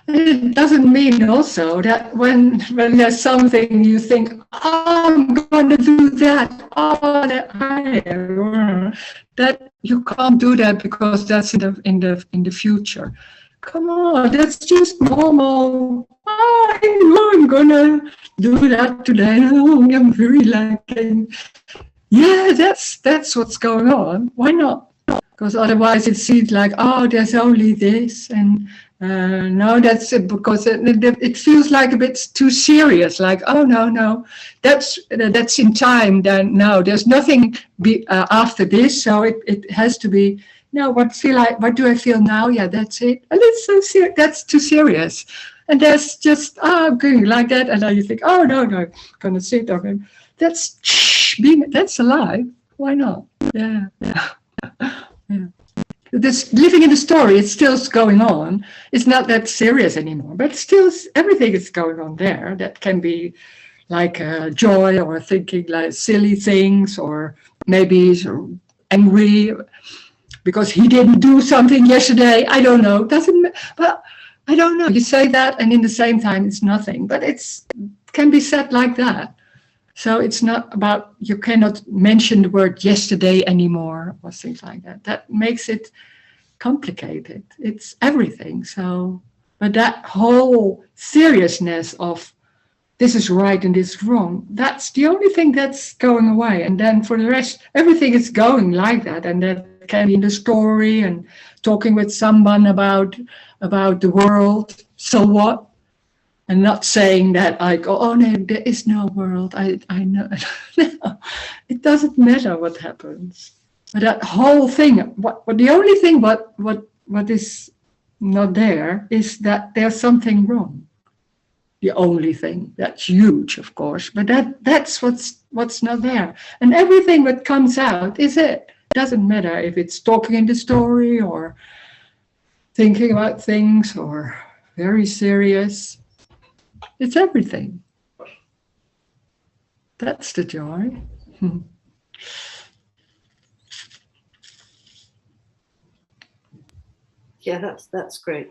It doesn't mean also that when there's something you think, oh, I'm going to do that, oh, that you can't do that because that's in the future. Come on, that's just normal. Oh, I know I'm gonna do that today. Oh, I'm very lacking. Yeah, that's what's going on. Why not? Because otherwise it seems like, oh, there's only this, and no, that's it, because it feels like a bit too serious. Like, oh no, that's in time. Then no, there's nothing after this, so it has to be. No, what do I feel now? Yeah, that's it. And it's so serious. That's too serious. And there's just I'm going like that, and then you think, oh no, I'm gonna sit okay. That's alive. Why not? Yeah. This living in the story, it's still going on. It's not that serious anymore, but still everything is going on there. That can be like joy, or thinking like silly things, or maybe angry because he didn't do something yesterday. I don't know. But I don't know. You say that, and in the same time, it's nothing. But it can be said like that. So it's not about, you cannot mention the word yesterday anymore, or things like that. That makes it complicated. It's everything. So, but that whole seriousness of this is right and this is wrong, that's the only thing that's going away. And then for the rest, everything is going like that. And that can be in the story and talking with someone about the world. So what? And not saying that I go, oh no, there is no world. I know. No, it doesn't matter what happens. But that whole thing, the only thing what is not there is that there's something wrong. The only thing. That's huge, of course, but that's what's not there. And everything that comes out is it. Doesn't matter if it's talking in the story or thinking about things or very serious. It's everything. That's the joy. Yeah, that's great.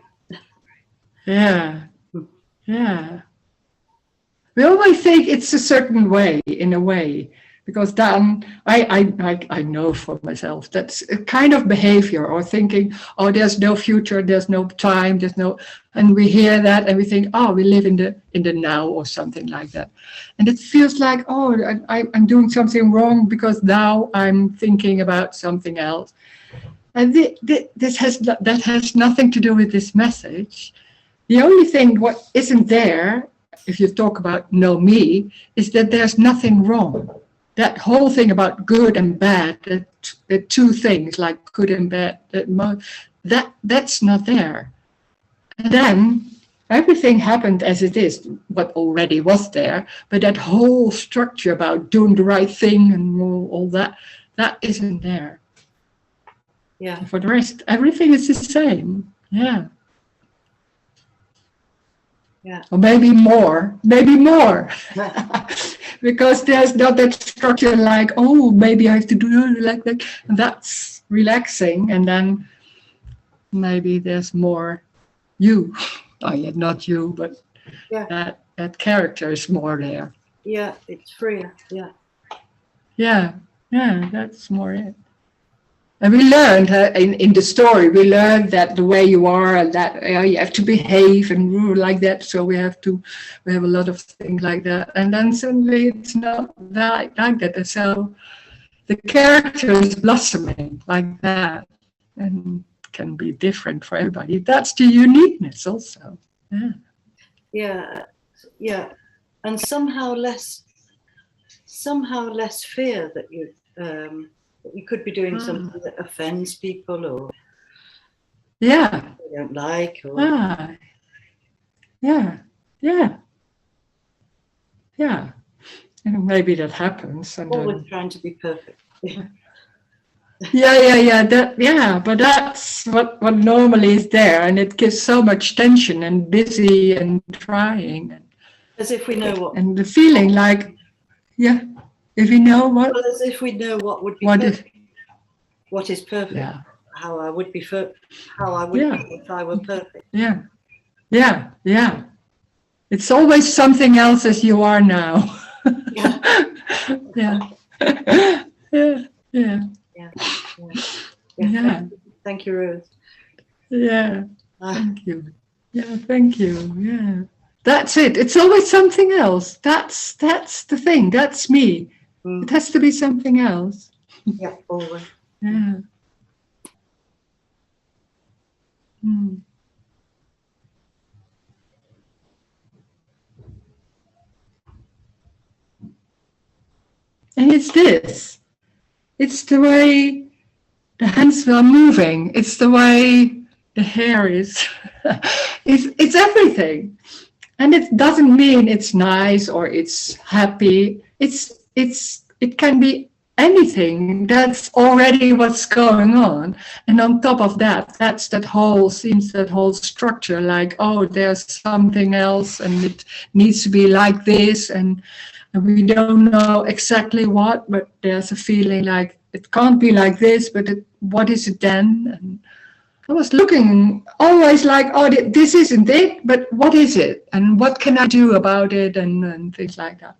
Yeah. We always think it's a certain way, in a way, because then I know for myself that's a kind of behavior, or thinking, oh, there's no future, there's no time, and we hear that and we think, oh, we live in the now or something like that, and it feels like, oh, I'm doing something wrong because now I'm thinking about something else, and that has nothing to do with this message. The only thing what isn't there, if you talk about know me, is that there's nothing wrong. That whole thing about good and bad, the two things like good and bad, that's not there. And then everything happened as it is, what already was there, but that whole structure about doing the right thing and all that, that isn't there. Yeah. For the rest, everything is the same. Yeah. Yeah. Or maybe more. Because there's not that structure like, oh, maybe I have to do it like that. And that's relaxing. And then maybe there's more you. Oh, yeah, not you, but Yeah. that character is more there. Yeah, it's freer. Yeah. Yeah, that's more it. And we learned in the story, we learned that the way you are, that you have to behave and rule like that. So we have a lot of things like that. And then suddenly it's not that like that. And so the character is blossoming like that, and can be different for everybody. That's the uniqueness also. Yeah. Yeah. Yeah. And somehow less fear that you could be doing something that offends people or they don't like. Or... Yeah. And maybe that happens. And always trying to be perfect. But that's what normally is there, and it gives so much tension and busy and trying. As if we know what. And the feeling like, if we know what. Well, as if we know what would be perfect. What is perfect. Yeah. How I would be be if I were perfect. Yeah. It's always something else as you are now. Yeah. Thank you, Rose. Yeah. Thank you. Yeah, thank you. Yeah. That's it. It's always something else. That's the thing. That's me. It has to be something else. Yeah, always. Yeah. And it's this. It's the way the hands are moving. It's the way the hair is. It's everything. And it doesn't mean it's nice or it's happy. It can be anything. That's already what's going on. And on top of that, that whole structure like, oh, there's something else and it needs to be like this. And we don't know exactly what, but there's a feeling like it can't be like this, but what is it then? And I was looking always like, oh, this isn't it, but what is it? And what can I do about it? And things like that.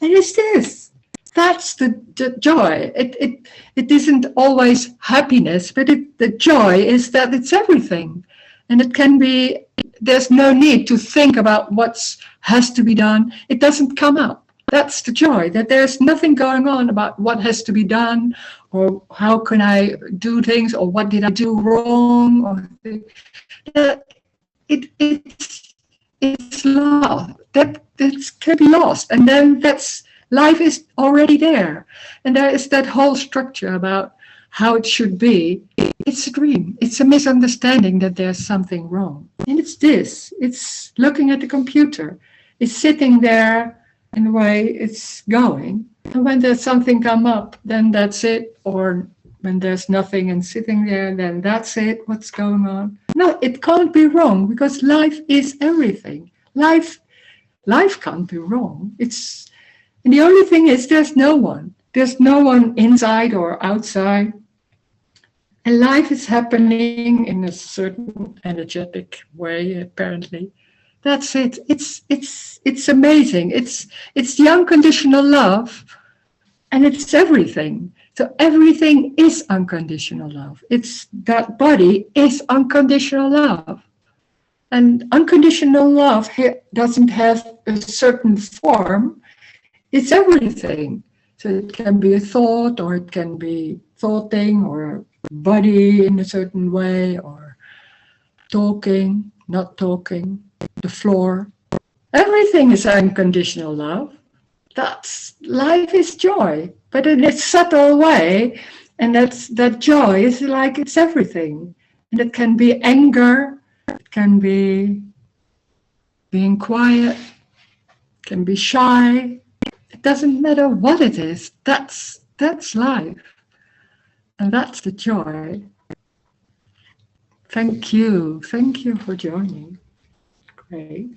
And it's this. That's the joy. It isn't always happiness, but the joy is that it's everything. And it can be, there's no need to think about what has to be done. It doesn't come up. That's the joy, that there's nothing going on about what has to be done or how can I do things or what did I do wrong. Or it's lost. That can be lost. And then life is already there. And there is that whole structure about how it should be. It's a dream. It's a misunderstanding that there's something wrong. And it's this. It's looking at the computer. It's sitting there in the way it's going. And when there's something come up, then that's it. Or when there's nothing and sitting there, then that's it. What's going on? No, it can't be wrong because life is everything. Life can't be wrong. And the only thing is there's no one. There's no one inside or outside. And life is happening in a certain energetic way, apparently. That's it. It's amazing. It's the unconditional love, and it's everything. So everything is unconditional love. It's that body is unconditional love, and unconditional love doesn't have a certain form. It's everything. So it can be a thought, or it can be thoughting, or a body in a certain way, or talking, not talking. The floor. Everything is unconditional love. Life is joy, but in a subtle way, and that joy is like it's everything. And it can be anger, it can be being quiet, can be shy. It doesn't matter what it is. That's life. And that's the joy. Thank you. Thank you for joining. Great.